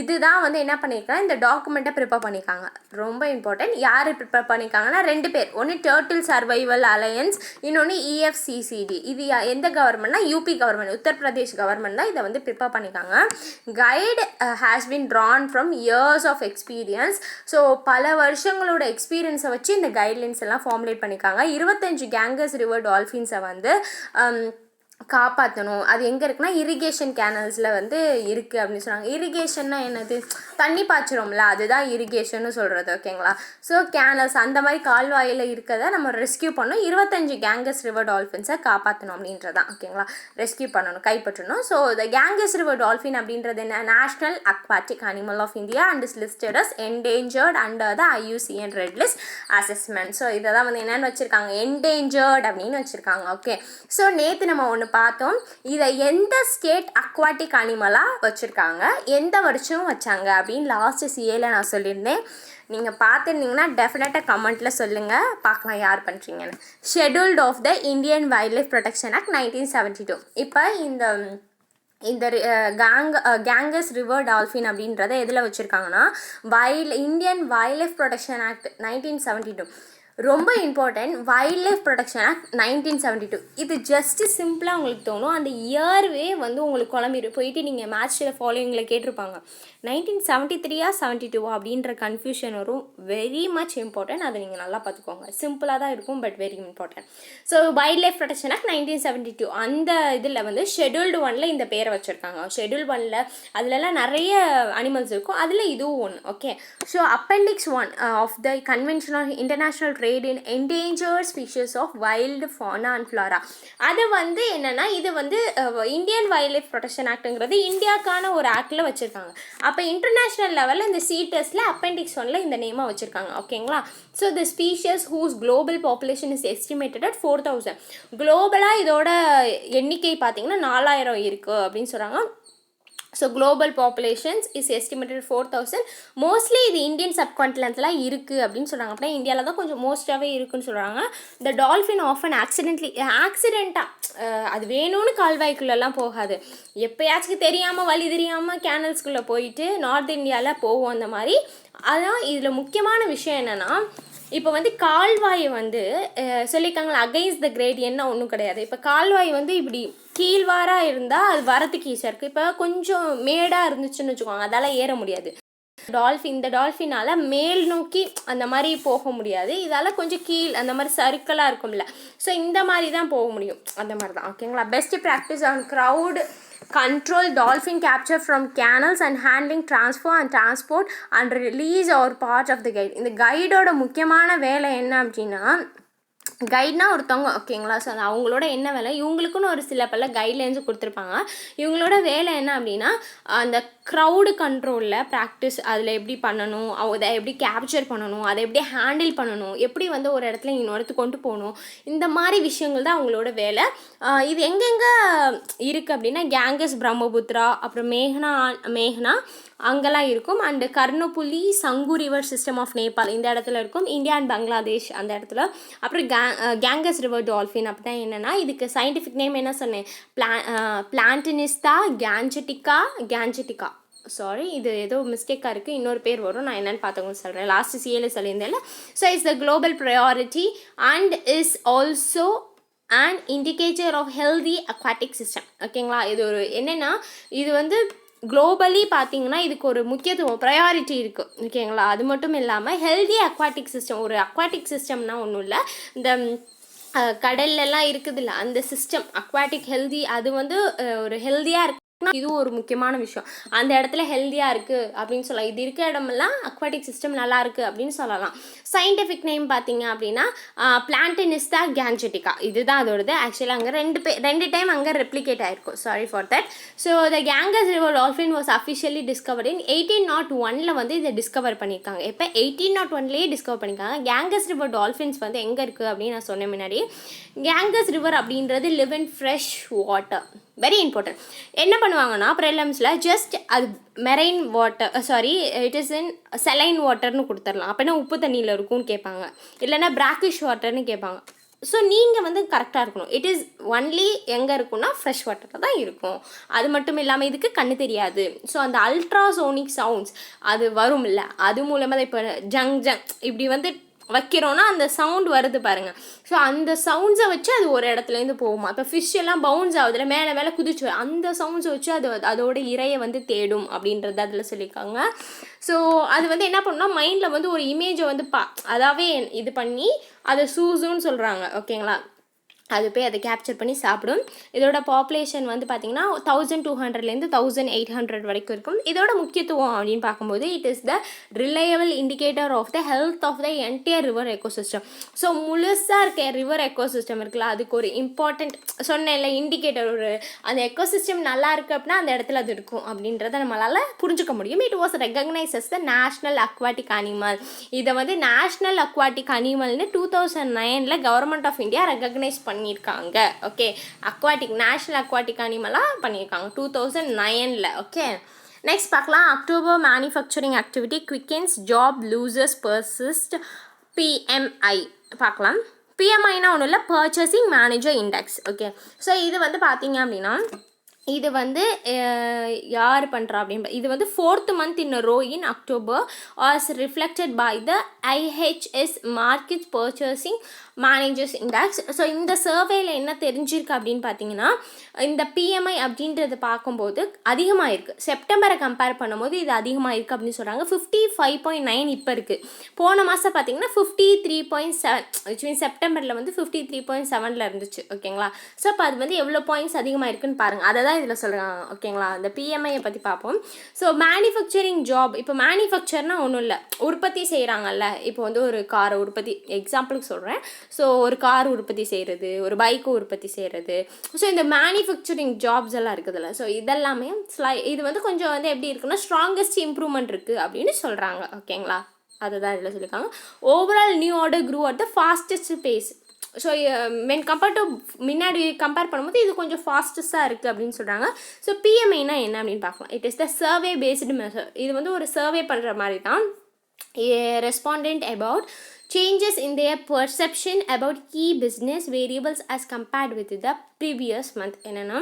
A: இதுதான் வந்து என்ன பண்ணியிருக்காங்க, இந்த டாக்குமெண்ட்டை ப்ரிப்பேர் பண்ணியிருக்காங்க. ரொம்ப இம்பார்ட்டன்ட். யார் ப்ரிப்பேர் பண்ணியிருக்காங்கன்னா 2 பேர். ஒன்று டர்ட்டில் சர்வைவல் அலையன்ஸ், இன்னொன்று EFCCD. இது எந்த கவர்மெண்ட்னா யூபி கவர்மெண்ட், உத்தரப்பிரதேஷ் கவர்மெண்ட் தான் இதை வந்து ப்ரிப்பேர் பண்ணியிருக்காங்க. Guide has been Tran from years of experience. So பல வருஷங்களோட எக்ஸ்பீரியன்ஸை வச்சு இந்த கைட்லைன்ஸ் எல்லாம் ஃபார்முலேட் பண்ணியிருக்காங்க. 25 கேங்கஸ் ரிவர் டால்ஃபின்ஸை வந்து காப்பாற்றணும். அது எங்கே இருக்குன்னா இரிகேஷன் கேனல்ஸில் வந்து இருக்குது அப்படின்னு சொன்னாங்க. இரிகேஷன்னா என்னது, தண்ணி பாய்ச்சிரோம்ல, அதுதான் இரிகேஷன்னு சொல்கிறது. ஓகேங்களா. ஸோ கேனல்ஸ் அந்த மாதிரி கால்வாயில் இருக்கிறத நம்ம ரெஸ்கியூ பண்ணணும். 25 கேங்கஸ் ரிவர் டால்ஃபின்ஸை காப்பாற்றணும் அப்படின்றதான். ஓகேங்களா. ரெஸ்கியூ பண்ணணும், கைப்பற்றணும். So the Ganges river dolphin அப்படின்றது என்ன, national aquatic animal of India and is listed as endangered under the IUCN red list assessment. So இதை தான் வந்து என்னென்னு வச்சுருக்காங்க, என்டேஞ்சர்ட் அப்படின்னு வச்சுருக்காங்க. ஓகே. ஸோ நேற்று நம்ம ஒன்று பார்த்தோம், இதை எந்த ஸ்டேட் அக்வாட்டிக் அனிமலாக வச்சுருக்காங்க, எந்த வருஷம் வச்சாங்க அப்படின்னு லாஸ்ட் CAல நான் சொல்லியிருந்தேன். நீங்கள் பார்த்துருந்தீங்கன்னா டெஃபினட்டாக கமெண்ட்டில் சொல்லுங்கள், பார்க்கலாம் யார் பண்ணுறீங்கன்னு. Scheduled of the Indian wildlife protection act 1972. இப்போ இந்த கேங்கஸ் ரிவர் டால்ஃபின் அப்படின்றத எதில் வச்சுருக்காங்கன்னா Indian wildlife protection act 1972. ரொம்ப important. Wildlife protection act 1972. இது ஜஸ்ட்டு சிம்பிளாக உங்களுக்கு தோணும், அந்த இயர்வே வந்து உங்களுக்கு குழம்பிடு. போயிட்டு நீங்கள் மேட்ச்சில் ஃபாலோயிங்கில் கேட்டிருப்பாங்க 1973 72 அப்படின்ற கன்ஃபியூஷன் வரும். Very much important. அதை நீங்கள் நல்லா பார்த்துக்கோங்க. சிம்பிளாக தான் இருக்கும், but very important. So wild life protection act 1972 அந்த இதில் வந்து ஷெட்யூல்டு 1ல் இந்த பேரை வச்சுருக்காங்க. ஷெட்யூல் 1ல் அதுலலாம் நிறைய அனிமல்ஸ் இருக்கும், அதில் இதுவும் ஒன்று. Okay. So appendix 1 of the convention of international trade in endangered species of wild fauna and flora. அது வந்து என்னென்னா, இது வந்து இந்தியன் வைல்ட் லைஃப் ப்ரொடெக்ஷன் ஆக்ட்டுங்கிறது இந்தியாவுக்கான ஒரு ஆக்டில் வச்சுருக்காங்க. அப்போ இன்டர்நேஷ்னல் லெவலில் இந்த CTESல அப்பெண்டிக்ஸ் 1ல் இந்த நேமாக வச்சுருக்காங்க. ஓகேங்களா. So the species whose global population is estimated at 4000. குளோபலாக இதோட எண்ணிக்கை பார்த்தீங்கன்னா 4000 இருக்குது அப்படின்னு சொல்கிறாங்க. So global populations is estimated 4000. Mostly இது இந்தியன் சப்கான்டினென்ட்லாம் இருக்குது அப்படின்னு சொல்கிறாங்க. அப்படின்னா இந்தியாவில் தான் கொஞ்சம் மோஸ்ட்டாகவே இருக்குதுன்னு சொல்கிறாங்க. இந்த டால்ஃபின் ஆஃபன் ஆக்சிடெண்ட்டாக அது வேணும்னு கால்வாய்க்குள்ளெல்லாம் போகாது. எப்போயாச்சும் தெரியாமல் வழி தெரியாமல் கேனல்ஸ்குள்ளே போயிட்டு நார்த் இந்தியாவில் போகும் அந்த மாதிரி. அதான் இதில் முக்கியமான விஷயம் என்னென்னா, இப்போ வந்து கால்வாய் வந்து சொல்லியிருக்காங்களா அகைன்ஸ்ட் த கிரேடியன்ட்னா ஒன்றும் கிடையாது. இப்போ கால்வாய் வந்து இப்படி கீழ்வாராக இருந்தால் அது வரத்துக்கு ஈஸியாக இருக்குது. இப்போ கொஞ்சம் மேடாக இருந்துச்சுன்னு வச்சுக்கோங்க, அதால் ஏற முடியாது. இந்த டால்ஃபினால் மேல் நோக்கி அந்த மாதிரி போக முடியாது. இதால் கொஞ்சம் கீழ் அந்த மாதிரி சர்க்கிளாக இருக்கும்ல, ஸோ இந்த மாதிரி தான் போக முடியும். அந்த மாதிரி தான். ஓகேங்களா. Best practice on crowd control dolphin capture from canals and handling transfer and transport and release or part of the guide. இந்த கைடோட முக்கியமான வேலை என்ன அப்படின்னா, கைட்னா ஒருத்தவங்க. ஓகேங்களா. ஸோ அது அவங்களோட என்ன வேலை, இவங்களுக்குன்னு ஒரு சில பல கைட்லைன்ஸும் கொடுத்துருப்பாங்க. இவங்களோட வேலை என்ன அப்படின்னா, அந்த க்ரௌடு கண்ட்ரோலில் ப்ராக்டிஸ், அதில் எப்படி பண்ணணும், அதை எப்படி கேப்சர் பண்ணணும், அதை எப்படி ஹேண்டில் பண்ணணும், எப்படி வந்து ஒரு இடத்துல இன்னொரு இடத்துக்கு கொண்டு போகணும், இந்த மாதிரி விஷயங்கள் தான் அவங்களோட வேலை. இது எங்கெங்கே இருக்குது அப்படின்னா கேங்கஸ், பிரம்மபுத்திரா, அப்புறம் மேகனா அங்கெல்லாம் இருக்கும். அண்டு கர்ணப்புலி, சங்கு ரிவர் சிஸ்டம் ஆஃப் நேபாள் இந்த இடத்துல இருக்கும். இந்தியா அண்ட் பங்களாதேஷ் அந்த இடத்துல. அப்புறம் கேங்கஸ் ரிவர் டால்ஃபின் அப்படி தான். என்னென்னா இதுக்கு சயின்டிஃபிக் நேம் என்ன சொன்னேன், பிளான்டினிஸ்தா கேஞ்சட்டிகா. சாரி, இது ஏதோ மிஸ்டேக்காக இருக்குது, இன்னொரு பேர் வரும், நான் என்னென்னு பார்த்தவங்க சொல்கிறேன். லாஸ்ட் CAல சொல்லியிருந்தேன்ல. So it's the global priority and is also and indicator of healthy aquatic system. ஓகேங்களா. இது ஒரு என்னென்னா, இது வந்து குளோபலி பார்த்திங்கன்னா இதுக்கு ஒரு முக்கியத்துவம் ப்ரையாரிட்டி இருக்குது. ஓகேங்களா. அது மட்டும் இல்லாமல் ஹெல்தி அக்வாட்டிக் சிஸ்டம், ஒரு அக்வாட்டிக் சிஸ்டம்னால் ஒன்றும் இல்லை, இந்த கடல்லலாம் இருக்குதுல்ல அந்த சிஸ்டம் அக்வாட்டிக் ஹெல்தி, அது வந்து ஒரு ஹெல்தியாக இருக்குது. இதுவும் ஒரு முக்கியமான விஷயம். அந்த இடத்துல ஹெல்த்தியாக இருக்குது அப்படின்னு சொல்லலாம். இது இருக்க இடமெல்லாம் அக்வாட்டிக் சிஸ்டம் நல்லா இருக்குது அப்படின்னு சொல்லலாம். சயின்டிஃபிக் நேம் பார்த்தீங்க அப்படின்னா பிளான்டினிஸ்தா கேஞ்சட்டிகா, இதுதான் அதோடது. ஆக்சுவலாக அங்கே ரெண்டு டைம் அங்கே ரெப்ளிகேட் ஆகிருக்கும். Sorry for that. So the Ganges river dolphin was officially discovered in 1801 வந்து இதை டிஸ்கவர் பண்ணியிருக்காங்க. இப்போ 1801 டிஸ்கவர் பண்ணியிருக்காங்க. கேங்கஸ் ரிவர் டால்ஃபின்ஸ் வந்து எங்கே இருக்குது அப்படின்னு நான் சொன்ன முன்னாடி, கேங்கஸ் ரிவர் அப்படின்றது live in fresh water. Very important. என்ன பண்ணுவாங்கன்னா ப்ரிலிம்ஸில் ஜஸ்ட் அது marine water, sorry it is in saline வாட்டர்னு கொடுத்துடலாம். அப்படின்னா உப்பு தண்ணியில் இருக்கும்னு கேட்பாங்க, இல்லைன்னா பிராக்கிஷ் வாட்டர்னு கேட்பாங்க. ஸோ நீங்கள் வந்து கரெக்டாக இருக்கணும். இட் இஸ் ஒன்லி எங்கே இருக்குன்னா ஃப்ரெஷ் வாட்டரில் தான் இருக்கும். அது மட்டும் இல்லாமல் இதுக்கு கண்ணு தெரியாது. ஸோ அந்த அல்ட்ராசோனிக் சவுண்ட்ஸ் அது வரும்ல, அது மூலமாக தான் இப்போ ஜங் ஜங் இப்படி வந்து வைக்கிறோன்னா அந்த சவுண்ட் வருது பாருங்கள். ஸோ அந்த சவுண்ட்ஸை வச்சு அது ஒரு இடத்துலேருந்து போகுமா. இப்போ ஃபிஷ் எல்லாம் பவுன்ஸ் ஆகுதுல, மேலே மேலே குதிச்சு அந்த சவுண்ட்ஸை வச்சு அது அதோட இரையை வந்து தேடும் அப்படின்றது அதில் சொல்லியிருக்காங்க. ஸோ அது வந்து என்ன பண்ணுன்னா மைண்டில் வந்து ஒரு இமேஜை வந்து அதாவே இது பண்ணி அதை சூஸுன்னு சொல்கிறாங்க. ஓகேங்களா, அது போய் அதை கேப்சர் பண்ணி சாப்பிடும். இதோட பாப்புலேஷன் வந்து பார்த்திங்கன்னா 1200லேருந்து 1800 வரைக்கும் இருக்கும். இதோட முக்கியத்துவம் அப்படின்னு பார்க்கும்போது it is the reliable indicator of the health of the entire river ecosystem. So முழுசாக இருக்க ரிவர் எக்கோசிஸ்டம் இருக்குல்ல, அதுக்கு ஒரு இம்பார்ட்டண்ட் சொன்னேன்ல இண்டிகேட்டர், ஒரு அந்த எக்கோசிஸ்டம் நல்லா இருக்குது அப்படின்னா அந்த இடத்துல அது இருக்கும் அப்படின்றத நம்மளால் புரிஞ்சுக்க முடியும். It was recognise as the national aquatic animal. இதை வந்து நேஷ்னல் அக்வாட்டிக் அனிமல்னு 2009 கவர்மெண்ட் ஆஃப் இந்தியா ரெகக்னைஸ் பண்ணியிருக்காங்க. ஓகே, அக்வாட்டிக் நேஷ்னல் அக்வாட்டிக் அனிமலாக பண்ணியிருக்காங்க 2009. ஓகே, நெக்ஸ்ட் பார்க்கலாம். October manufacturing activity quickens job losers persist PMI பார்க்கலாம். PMIனா ஒன்றும் இல்லை, purchasing manager index. Okay, so இது வந்து பார்த்தீங்க அப்படின்னா இது வந்து யார் பண்ணுறா அப்படின்னு இது வந்து 4th month in a row in October as reflected by the IHS Markets Purchasing Managers Index. So இந்த சர்வேயில் என்ன தெரிஞ்சிருக்கு அப்படின்னு பார்த்தீங்கன்னா இந்த PMI அப்படின்றது பார்க்கும்போது அதிகமாக இருக்குது. செப்டம்பரை கம்பேர் பண்ணும்போது இது அதிகமாக இருக்குது அப்படின்னு சொல்கிறாங்க. 55.9 இப்போ இருக்குது. போன மாதம் பார்த்தீங்கன்னா 53.7, which means செப்டம்பரில் வந்து 53.7 இருந்துச்சு. ஓகேங்களா, ஸோ அப்போ அது வந்து எவ்வளோ பாயிண்ட்ஸ் அதிகமாக இருக்குன்னு பாருங்கள். அதை தான் இதில் சொல்கிறாங்க. ஓகேங்களா, இந்த PMIயை பற்றி பார்ப்போம். ஸோ மேனுஃபேக்சரிங் ஜாப், இப்போ மேனுஃபேக்சர்னால் ஒன்றும் இல்லை, உற்பத்தி செய்கிறாங்கல்ல. இப்போ வந்து ஒரு காரை உற்பத்தி, எக்ஸாம்பிளுக்கு சொல்கிறேன். ஸோ ஒரு கார் உற்பத்தி செய்கிறது, ஒரு பைக்கு உற்பத்தி செய்கிறது. ஸோ இந்த மேனுஃபேக்சரிங் ஜாப்ஸ் எல்லாம் இருக்குதுல்ல, ஸோ இதெல்லாமே இது வந்து கொஞ்சம் வந்து எப்படி இருக்குன்னா ஸ்ட்ராங்கஸ்ட் இம்ப்ரூவ்மெண்ட் இருக்குது அப்படின்னு சொல்கிறாங்க. ஓகேங்களா, அதுதான் இதில் சொல்லியிருக்காங்க. Overall new order grew at the fastest pace. So men compare to முன்னாடி கம்பேர் பண்ணும்போது இது கொஞ்சம் ஃபாஸ்டஸ்ட்டாக இருக்குது அப்படின்னு சொல்கிறாங்க. ஸோ PMIனா என்ன அப்படின்னு பார்க்கலாம். It is the survey based measure. இது வந்து ஒரு சர்வே பண்ணுற மாதிரி தான். Respondent about changes in their perception about key business variables as compared with the previous month. என்னென்னா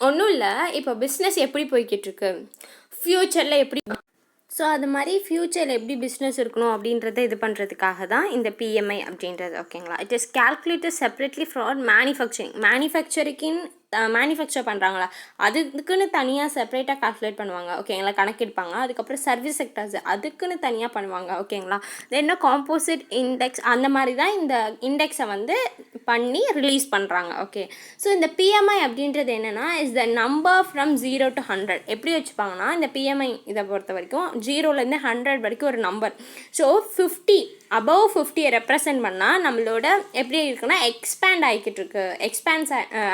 A: ஒன்றும் இல்லை, இப்போ பிஸ்னஸ் எப்படி போய்கிட்டுருக்கு, ஃப்யூச்சரில் எப்படி, ஸோ அது மாதிரி ஃப்யூச்சரில் எப்படி பிஸ்னஸ் இருக்கணும் அப்படின்றத இது பண்ணுறதுக்காக தான் இந்த PMI அப்படின்றது. ஓகேங்களா, it is calculated separately for manufacturing manufacture பண்ணுறாங்களா அதுக்குன்னு தனியாக செப்பரேட்டாக கால்குலேட் பண்ணுவாங்க. ஓகேங்களா, கணக்கெடுப்பாங்க. அதுக்கப்புறம் சர்வீஸ் செக்டர்ஸ் அதுக்குன்னு தனியாக பண்ணுவாங்க. ஓகேங்களா, தென் காம்போசிட் இண்டெக்ஸ் அந்த மாதிரி தான் இந்த இண்டெக்ஸை வந்து பண்ணி ரிலீஸ் பண்ணுறாங்க. ஓகே, ஸோ இந்த PMI அப்படின்றது என்னென்னா is the number from 0 to 100. எப்படி வச்சுப்பாங்கன்னா இந்த PMI இதை பொறுத்த வரைக்கும் 0லேருந்து 100 வரைக்கும் ஒரு நம்பர். ஸோ 50 above 50 ரெப்ரசன்ட் பண்ணால் நம்மளோட எப்படி இருக்குன்னா எக்ஸ்பேண்ட் ஆகிக்கிட்டு இருக்கு,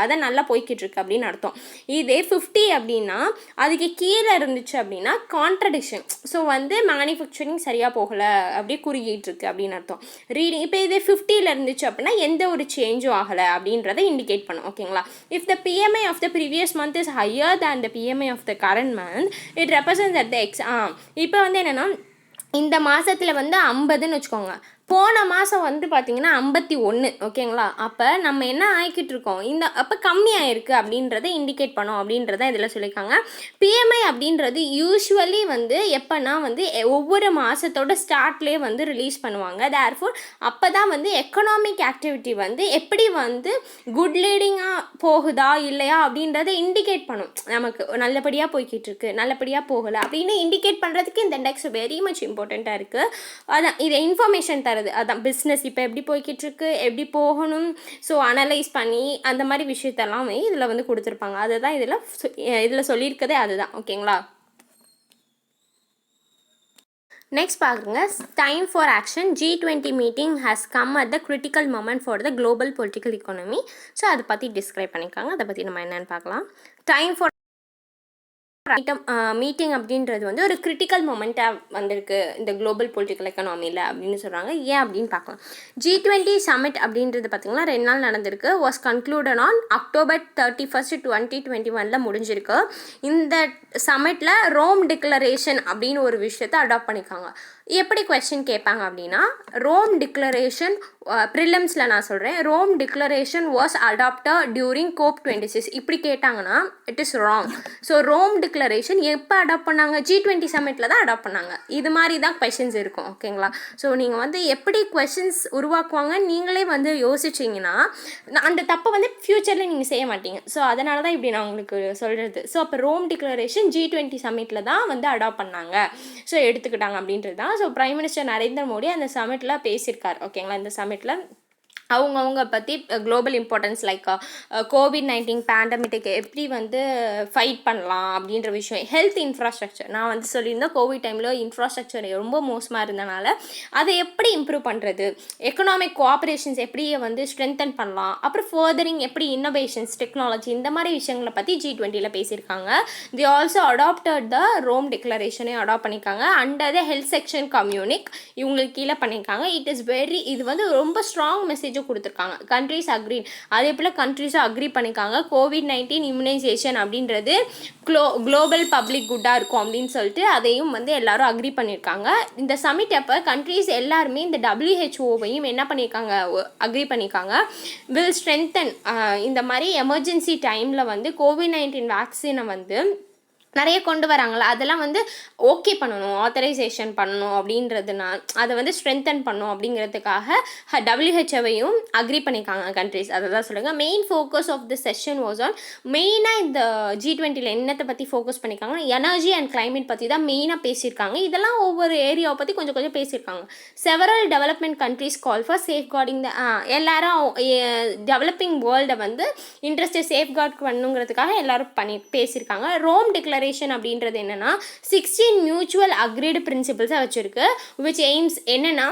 A: அதான் நல்லா போய்கிட்டு இருக்கு அப்படின்னு அர்த்தம். இதே 50 அப்படின்னா அதுக்கு கீழே இருந்துச்சு அப்படின்னா கான்ட்ரடிக்ஷன். ஸோ வந்து மேனுஃபேக்சரிங் சரியாக போகலை, அப்படியே குறுகிட்டு இருக்கு அப்படின்னு அர்த்தம். ரீடிங் இப்போ இதே 50ல் இருந்துச்சு அப்படின்னா எந்த ஒரு சேஞ்சும் ஆகலை அப்படின்றத இண்டிகேட் பண்ணும். ஓகேங்களா, if the PMI of the previous month is higher than the PMI of the current month it represent that the இப்போ வந்து என்னென்னா இந்த மாதத்தில் வந்து 50ன்னு வச்சுக்கோங்க, போன மாதம் வந்து பார்த்திங்கன்னா 51. ஓகேங்களா, அப்போ நம்ம என்ன ஆகிக்கிட்டு இருக்கோம், இந்த அப்போ கம்மியாயிருக்கு அப்படின்றத இண்டிகேட் பண்ணோம் அப்படின்றத இதில் சொல்லியிருக்காங்க. PMI அப்படின்றது யூஸ்வலி வந்து எப்போனா வந்து ஒவ்வொரு மாதத்தோட ஸ்டார்ட்லேயே வந்து ரிலீஸ் பண்ணுவாங்க. தேர்ஃபோர் அப்போ தான் வந்து எக்கனாமிக் ஆக்டிவிட்டி வந்து எப்படி வந்து குட் லீடிங்காக போகுதா இல்லையா அப்படின்றத இண்டிகேட் பண்ணும். நமக்கு நல்லபடியாக போய்கிட்டு இருக்கு, நல்லபடியாக போகலை அப்படின்னு இண்டிகேட் பண்ணுறதுக்கு இந்த இண்டெக்ஸ் வெரி மச் இம்பார்ட்டண்ட்டாக இருக்குது. அதான் இதை இன்ஃபர்மேஷன் தர அதான் பிஸ்னஸ் இப்போ எப்படி போய்கிட்டு இருக்கு, எப்படி போகணும், ஸோ அனலைஸ் பண்ணி அந்த மாதிரி விஷயத்தெல்லாமே இதில் வந்து கொடுத்துருப்பாங்க. அதுதான் இதில் சொல்லியிருக்கதே அதுதான். ஓகேங்களா, நெக்ஸ்ட் பாருங்க, time for action. G20 meeting has come at the critical moment for the global political economy. So அதை பற்றி டிஸ்கிரைப் பண்ணியிருக்காங்க. அதை பற்றி நம்ம என்னென்னு பார்க்கலாம். டைம் ஃபார் மீட்டிங் அப்படின்றது வந்து ஒரு கிரிட்டிக்கல் மொமெண்ட்டாக வந்திருக்கு இந்த குளோபல் பொலிட்டிக்கல் எக்கனாமியில் அப்படின்னு சொல்கிறாங்க. ஏன் அப்படின்னு பார்க்கலாம். G20 சமிட் அப்படின்றது பார்த்திங்கன்னா 2 நாள் நடந்திருக்கு. வாஸ் கன்க்ளூடட் ஆன் October 31, 2021 முடிஞ்சிருக்கு. இந்த சமிட்டில் ரோம் டிக்ளரேஷன் அப்படின்னு ஒரு விஷயத்தை அடாப்ட் பண்ணியிருக்காங்க. எப்படி கொஸ்டின் கேட்பாங்க அப்படின்னா, ரோம் டிக்ளரேஷன்
B: ப்ரிலிம்ஸில் நான் சொல்கிறேன், Rome declaration was adopted during COP26 இப்படி கேட்டாங்கன்னா it is wrong. So Rome declaration எப்போ அடாப்ட் பண்ணாங்க? G20 சமிட்டில் தான் அடாப்ட் பண்ணாங்க. இது மாதிரி தான் கொஷின்ஸ் இருக்கும். ஓகேங்களா? ஸோ நீங்கள் வந்து எப்படி கொஷின்ஸ் உருவாக்குவாங்க நீங்களே வந்து யோசிச்சிங்கன்னா அந்த தப்பை வந்து ஃப்யூச்சரில் நீங்கள் செய்ய மாட்டீங்க. ஸோ அதனால தான் இப்படி நான் உங்களுக்கு சொல்கிறது. ஸோ அப்போ ரோம் டிக்ளரேஷன் G20 சமிட்டில் தான் வந்து அடாப்ட் பண்ணாங்க, ஸோ எடுத்துக்கிட்டாங்க அப்படின்றது தான். So prime minister Narendra Modi அந்த சமிட்டில் பேசியிருக்கார். ஓகேங்களா? இந்த சமிட்டில் அவங்க பற்றி குளோபல் இம்பார்ட்டன்ஸ் லைக் COVID-19 பேண்டமிக்கு எப்படி வந்து ஃபைட் பண்ணலாம் அப்படின்ற விஷயம், ஹெல்த் இன்ஃப்ராஸ்ட்ரக்சர். நான் வந்து சொல்லியிருந்தேன் கோவிட் டைமில் இன்ஃப்ராஸ்ட்ரக்சர் ரொம்ப மோசமாக இருந்தனால அதை எப்படி இம்ப்ரூவ் பண்ணுறது, எக்கனாமிக் கோஆப்ரேஷன்ஸ் எப்படி வந்து ஸ்ட்ரென்தன் பண்ணலாம், அப்புறம் ஃபர்தரிங் எப்படி இன்னோவேஷன்ஸ் டெக்னாலஜி இந்த மாதிரி விஷயங்களை பற்றி G20 பேசியிருக்காங்க. தி also adapted the Rome டிக்ளரேஷனே adapt பண்ணியிருக்காங்க அண்டர் த ஹெல்த் செக்ஷன் கம்யூனிக் இவங்களுக்கு கீழே பண்ணியிருக்காங்க. இட் இஸ் வெரி இது வந்து ரொம்ப ஸ்ட்ராங் மெசேஜ் கொடுத்துருக்காங்க. கண்ட்ரிஸ் அக்ரி, அதே போல் கண்ட்ரிஸும் அக்ரி பண்ணிக்காங்க COVID-19 இம்யூனைசேஷன் அப்படின்றது குளோபல் பப்ளிக் குட்டாக இருக்கும் அப்படின்னு சொல்லிட்டு அதையும் வந்து எல்லாரும் அக்ரி பண்ணியிருக்காங்க. இந்த சமிட் அப்போ கண்ட்ரிஸ் எல்லாருமே இந்த WHO-வையும் என்ன பண்ணியிருக்காங்க, அக்ரி பண்ணியிருக்காங்க. வில் ஸ்ட்ரென்தன் இந்த மாதிரி எமர்ஜென்சி டைமில் வந்து COVID-19 வேக்சினை வந்து நிறைய கொண்டு வராங்களா, அதெல்லாம் வந்து ஓகே பண்ணணும், ஆத்தரைசேஷன் பண்ணணும் அப்படின்றதுனா அதை வந்து ஸ்ட்ரென்தன் பண்ணணும் அப்படிங்கிறதுக்காக WHO-வையும் அக்ரி பண்ணியிருக்காங்க கண்ட்ரிஸ். அதை தான் சொல்லுங்கள். Main focus of the session was on மெயினாக இந்த G20 என்னத்தை பற்றி ஃபோக்கஸ் பண்ணியிருக்காங்க, எனர்ஜி அண்ட் கிளைமேட் பற்றி தான் மெயினாக பேசியிருக்காங்க. இதெல்லாம் ஒவ்வொரு ஏரியாவை பற்றி கொஞ்சம் கொஞ்சம் பேசியிருக்காங்க. Several development countries call for safeguarding the எல்லாரும் டெவலப்பிங் வேர்ல்டை வந்து இன்ட்ரெஸ்ட்டை சேஃப்கார்ட் பண்ணுங்கிறதுக்காக எல்லாரும் பேசியிருக்காங்க. ரோம் டிக்ளரேஷன் அப்படின்றது என்னன்னா 16 மியூச்சுவல் அக்ரீடு பிரின்சிபிள்ஸை வச்சிருக்கு. விச் எய்ம்ஸ் என்னன்னா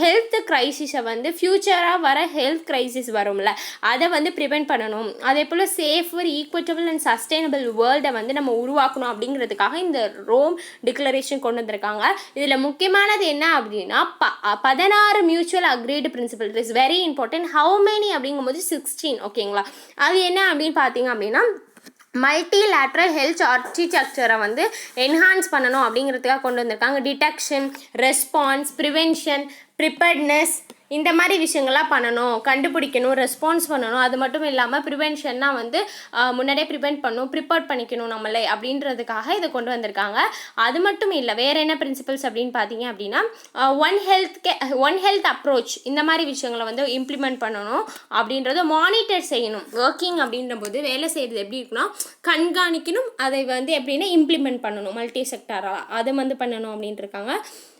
B: ஹெல்த் கிரைசிஸை வந்து ஃபியூச்சராக வர ஹெல்த் கிரைசிஸ் வரும்ல அதை வந்து ப்ரிவென்ட் பண்ணணும், அதே போல் சேஃபர் ஈக்விட்டபிள் அண்ட் சஸ்டைனபிள் வேர்ல்டை வந்து நம்ம உருவாக்கணும் அப்படிங்கிறதுக்காக இந்த ரோம் டிக்ளரேஷன் கொண்டு வந்திருக்காங்க. இதில் முக்கியமானது என்ன அப்படின்னா 16 mutual agreed principle is very important. How many அப்படிங்கும்போது 16. ஓகேங்களா? அது என்ன அப்படின்னு பார்த்தீங்க அப்படின்னா மல்டிலேட்ரல் ஹெல்த் ஆர்கிடெக்சரை வந்து என்ஹான்ஸ் பண்ணணும் அப்படிங்கிறதுக்காக கொண்டு வந்திருக்காங்க. டிடெக்ஷன், ரெஸ்பான்ஸ், ப்ரிவென்ஷன், ப்ரிப்பேர்ட்னஸ் இந்த மாதிரி விஷயங்கள்லாம் பண்ணணும், கண்டுபிடிக்கணும், ரெஸ்பான்ஸ் பண்ணணும். அது மட்டும் இல்லாமல் ப்ரிவென்ஷன்னா வந்து முன்னாடியே ப்ரிவென்ட் பண்ணணும், ப்ரிப்பேர் பண்ணிக்கணும் நம்மளே அப்படின்றதுக்காக இதை கொண்டு வந்திருக்காங்க. அது மட்டும் இல்லை, வேறு என்ன பிரின்சிபல்ஸ் அப்படின்னு பார்த்தீங்க அப்படின்னா ஒன் ஹெல்த் அப்ரோச் இந்த மாதிரி விஷயங்களை வந்து இம்ப்ளிமெண்ட் பண்ணணும் அப்படின்றத மானிட்டர் செய்யணும். ஒர்க்கிங் அப்படின்ற போது வேலை செய்கிறது எப்படி இருக்குன்னா கண்காணிக்கணும், அதை வந்து எப்படின்னா இம்ப்ளிமெண்ட் பண்ணணும், மல்டி செக்டாராக அதை வந்து பண்ணணும் அப்படின்ட்டு இருக்காங்க.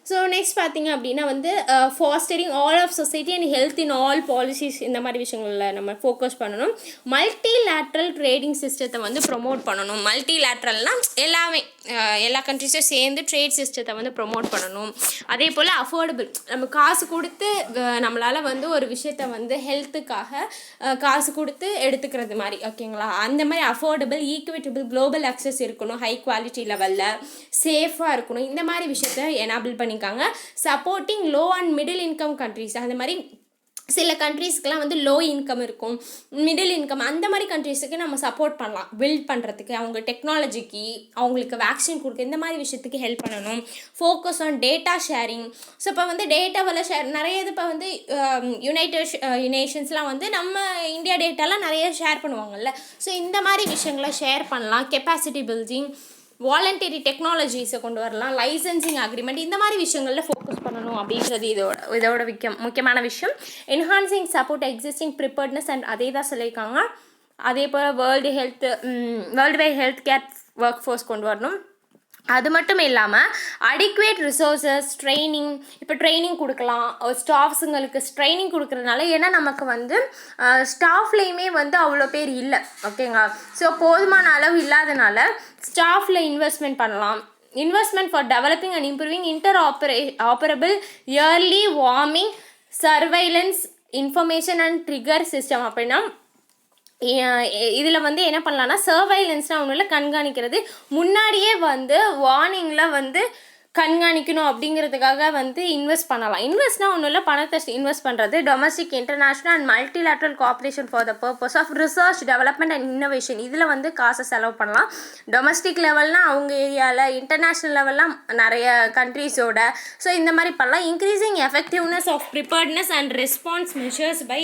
B: ஸோ நெக்ஸ்ட் பார்த்தீங்க அப்படின்னா வந்து fostering all of society and health in all policies இந்த மாதிரி விஷயங்களில் நம்ம ஃபோக்கஸ் பண்ணணும். மல்டிலேட்ரல் ட்ரேடிங் சிஸ்டத்தை வந்து ப்ரொமோட் பண்ணணும். மல்டிலேட்ரல்னால் எல்லா கண்ட்ரிஸும் சேர்ந்து ட்ரேட் சிஸ்டத்தை வந்து ப்ரொமோட் பண்ணணும். அதே போல் அஃபோர்டபுள், நம்ம காசு கொடுத்து நம்மளால் வந்து ஒரு விஷயத்தை வந்து ஹெல்த்துக்காக காசு கொடுத்து எடுத்துக்கிறது மாதிரி. ஓகேங்களா? அந்த மாதிரி அஃபோர்டபுள், ஈக்குவிட்டபிள், குளோபல் அக்சஸ் இருக்கணும், ஹை குவாலிட்டி லெவலில் சேஃபாக இருக்கணும். இந்த மாதிரி விஷயத்தை எனேபிள் பண்ணிக்காங்க. Supporting low and middle income countries, அந்த மாதிரி சில கண்ட்ரீஸ்க்கெலாம் வந்து லோ இன்கம் இருக்கும், மிடில் இன்கம், அந்த மாதிரி கண்ட்ரீஸுக்கு நம்ம சப்போர்ட் பண்ணலாம் பில்ட் பண்ணுறதுக்கு, அவங்க டெக்னாலஜிக்கு, அவங்களுக்கு வேக்சின் கொடுக்க, இந்த மாதிரி விஷயத்துக்கு ஹெல்ப் பண்ணணும். Focus on data sharing. So இப்போ வந்து டேட்டாவெல்லாம் நிறைய இது இப்போ வந்து யுனைடெட் நேஷன்ஸ்லாம் வந்து நம்ம இந்தியா டேட்டாலாம் நிறைய ஷேர் பண்ணுவாங்கல்ல. ஸோ இந்த மாதிரி விஷயங்களை ஷேர் பண்ணலாம். கெப்பாசிட்டி பில்டிங், வாலண்டரி டெக்னாலஜிஸை கொண்டு வரலாம், லைசன்சிங் அக்ரிமெண்ட், இந்த மாதிரி விஷயங்களில் ஃபோக்கஸ் பண்ணணும் அப்படின்றது இதோட முக்கியமான விஷயம். Enhancing support existing preparedness and அதே தான் சொல்லியிருக்காங்க. அதே போல் worldwide health care workforce கொண்டு வரணும். அது மட்டும் இல்லாமல் அடிக்குவேட் ரிசோர்ஸஸ், ட்ரைனிங், இப்போ ட்ரைனிங் கொடுக்கலாம் ஸ்டாஃப்ஸுங்களுக்கு. ட்ரைனிங் கொடுக்குறதுனால ஏன்னா நமக்கு வந்து ஸ்டாஃப்லேயுமே வந்து அவ்வளோ பேர் இல்லை. ஓகேங்களா? ஸோ போதுமான அளவு இல்லாதனால ஸ்டாஃபில் இன்வெஸ்ட்மெண்ட் பண்ணலாம். Investment for developing and improving operable early warning surveillance information and trigger system. அப்படின்னா இதில் வந்து என்ன பண்ணலான்னா சர்வைலன்ஸ்னால் ஒன்றும் இல்லை, கண்காணிக்கிறது, முன்னாடியே வந்து வார்னிங்கில் வந்து கண்காணிக்கணும் அப்படிங்கிறதுக்காக வந்து இன்வெஸ்ட் பண்ணலாம். இன்வெஸ்ட்னா ஒன்றும் இல்லை, பணத்தை இன்வெஸ்ட் பண்ணுறது. Domestic, international and multilateral cooperation for the purpose of research, development and innovation. இதில் வந்து காசை செலவு பண்ணலாம். டொமஸ்டிக் லெவல்னால் அவங்க ஏரியாவில், இன்டர்நேஷ்னல் லெவல்லாம் நிறைய கண்ட்ரீஸோட. ஸோ இந்த மாதிரி பண்ணலாம். Increasing effectiveness of preparedness and response measures by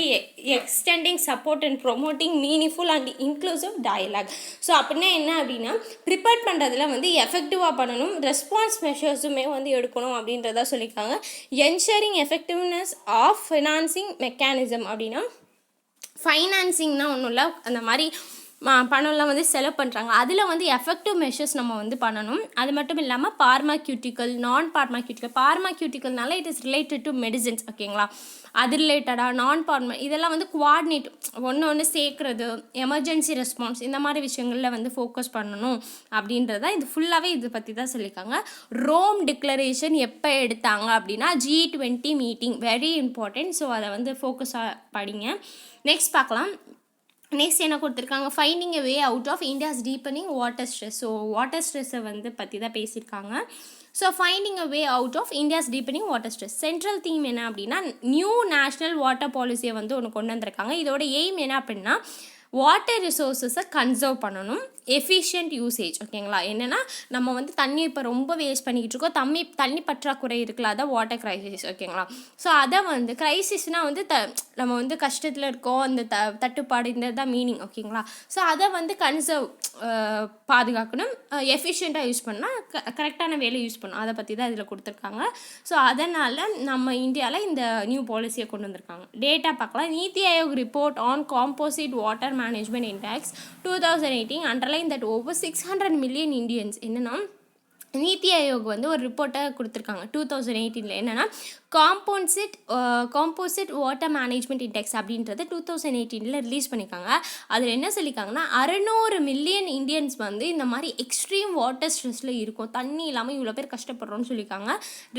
B: extending support and promoting meaningful and inclusive dialogue. So அப்படின்னா என்ன அப்படின்னா, ப்ரிப்பேர் பண்ணுறதுல வந்து எஃபெக்டிவாக பண்ணணும், ரெஸ்பான்ஸ் மெஷர்ஸுமே வந்து எடுக்கணும் அப்படின்றத சொல்லியிருக்காங்க. என்ஷரிங் எஃபெக்டிவ்னஸ் ஆஃப் ஃபினான்சிங் மெக்கானிசம் அப்படின்னா, ஃபைனான்சிங்னா ஒன்றும் இல்லை, அந்த மாதிரி பணம்லாம் வந்து செலவு பண்ணுறாங்க, அதில் வந்து எஃபெக்டிவ் மெஷர்ஸ் நம்ம வந்து பண்ணணும். அது மட்டும் இல்லாமல் பார்மாக்யூட்டிக்கல், நான் பார்மாக்யூட்டிக்கல். பார்மாக்யூட்டிக்கல்னால it is related to medicines, ஓகேங்களா? அது ரிலேட்டடாக இதெல்லாம் வந்து கோஆர்டினேட், ஒன்று சேர்க்குறது, எமர்ஜென்சி ரெஸ்பான்ஸ், இந்த மாதிரி விஷயங்களில் வந்து ஃபோக்கஸ் பண்ணணும் அப்படின்றத இது ஃபுல்லாகவே இது பற்றி தான் சொல்லியிருக்காங்க. ரோம் டிக்ளரேஷன் எப்போ எடுத்தாங்க அப்படின்னா G20 meeting, very important. So அதை வந்து ஃபோக்கஸாக படிங்க. நெக்ஸ்ட் பார்க்கலாம். நெக்ஸ்ட் என்ன கொடுத்துருக்காங்க, finding a way out of India's deepening water stress. So water ஸ்ட்ரெஸ்ஸை வந்து பற்றி தான் பேசியிருக்காங்க. So finding a way out of India's deepening water stress. Central theme என்ன அப்படின்னா, நியூ நேஷ்னல் வாட்டர் பாலிசியை வந்து ஒன்று கொண்டு வந்திருக்காங்க. இதோட எய்ம் என்ன அப்படின்னா, வாட்டர் ரிசோர்ஸஸை கன்சர்வ் பண்ணணும், எஃபிஷியன்ட் யூசேஜ், ஓகேங்களா? என்னென்னா நம்ம வந்து தண்ணி இப்போ ரொம்ப வேஸ்ட் பண்ணிக்கிட்டு இருக்கோம், தண்ணி பற்றாக்குறை இருக்குல்ல, அதான் வாட்டர் க்ரைசிஸ், ஓகேங்களா? ஸோ அதை வந்து க்ரைசிஸ்னால் வந்து நம்ம வந்து கஷ்டத்தில் இருக்கோம், அந்த தட்டுப்பாடு, இந்த தான் மீனிங், ஓகேங்களா? ஸோ அதை வந்து கன்சர்வ், பாதுகாக்கணும், எஃபிஷியண்ட்டாக யூஸ் பண்ணால் கரெக்டான வேலை யூஸ் பண்ணணும், அதை பற்றி தான் இதில் கொடுத்துருக்காங்க. ஸோ அதனால் நம்ம இந்தியாவில் இந்த நியூ பாலிசியை கொண்டு வந்திருக்காங்க. டேட்டா பார்க்கலாம். NITI Aayog report on composite water management index 2018 underline that over 600 million Indians, என்னன்னா நீத்தி ஆயோக் வந்து ஒரு ரிப்போர்ட்டை கொடுத்துருக்காங்க 2018. என்னென்னா காம்போசிட் வாட்டர் மேனேஜ்மெண்ட் இண்டெக்ஸ் அப்படின்றத 2018 ரிலீஸ் பண்ணியிருக்காங்க. அதில் என்ன சொல்லியிருக்காங்கன்னா, 600 மில்லியன் இந்தியன்ஸ் வந்து இந்த மாதிரி எக்ஸ்ட்ரீம் வாட்டர் ஸ்ட்ரெஸ்ஸில் இருக்கும், தண்ணி இல்லாமல் இவ்வளோ பேர் கஷ்டப்படுறோன்னு சொல்லியிருக்காங்க.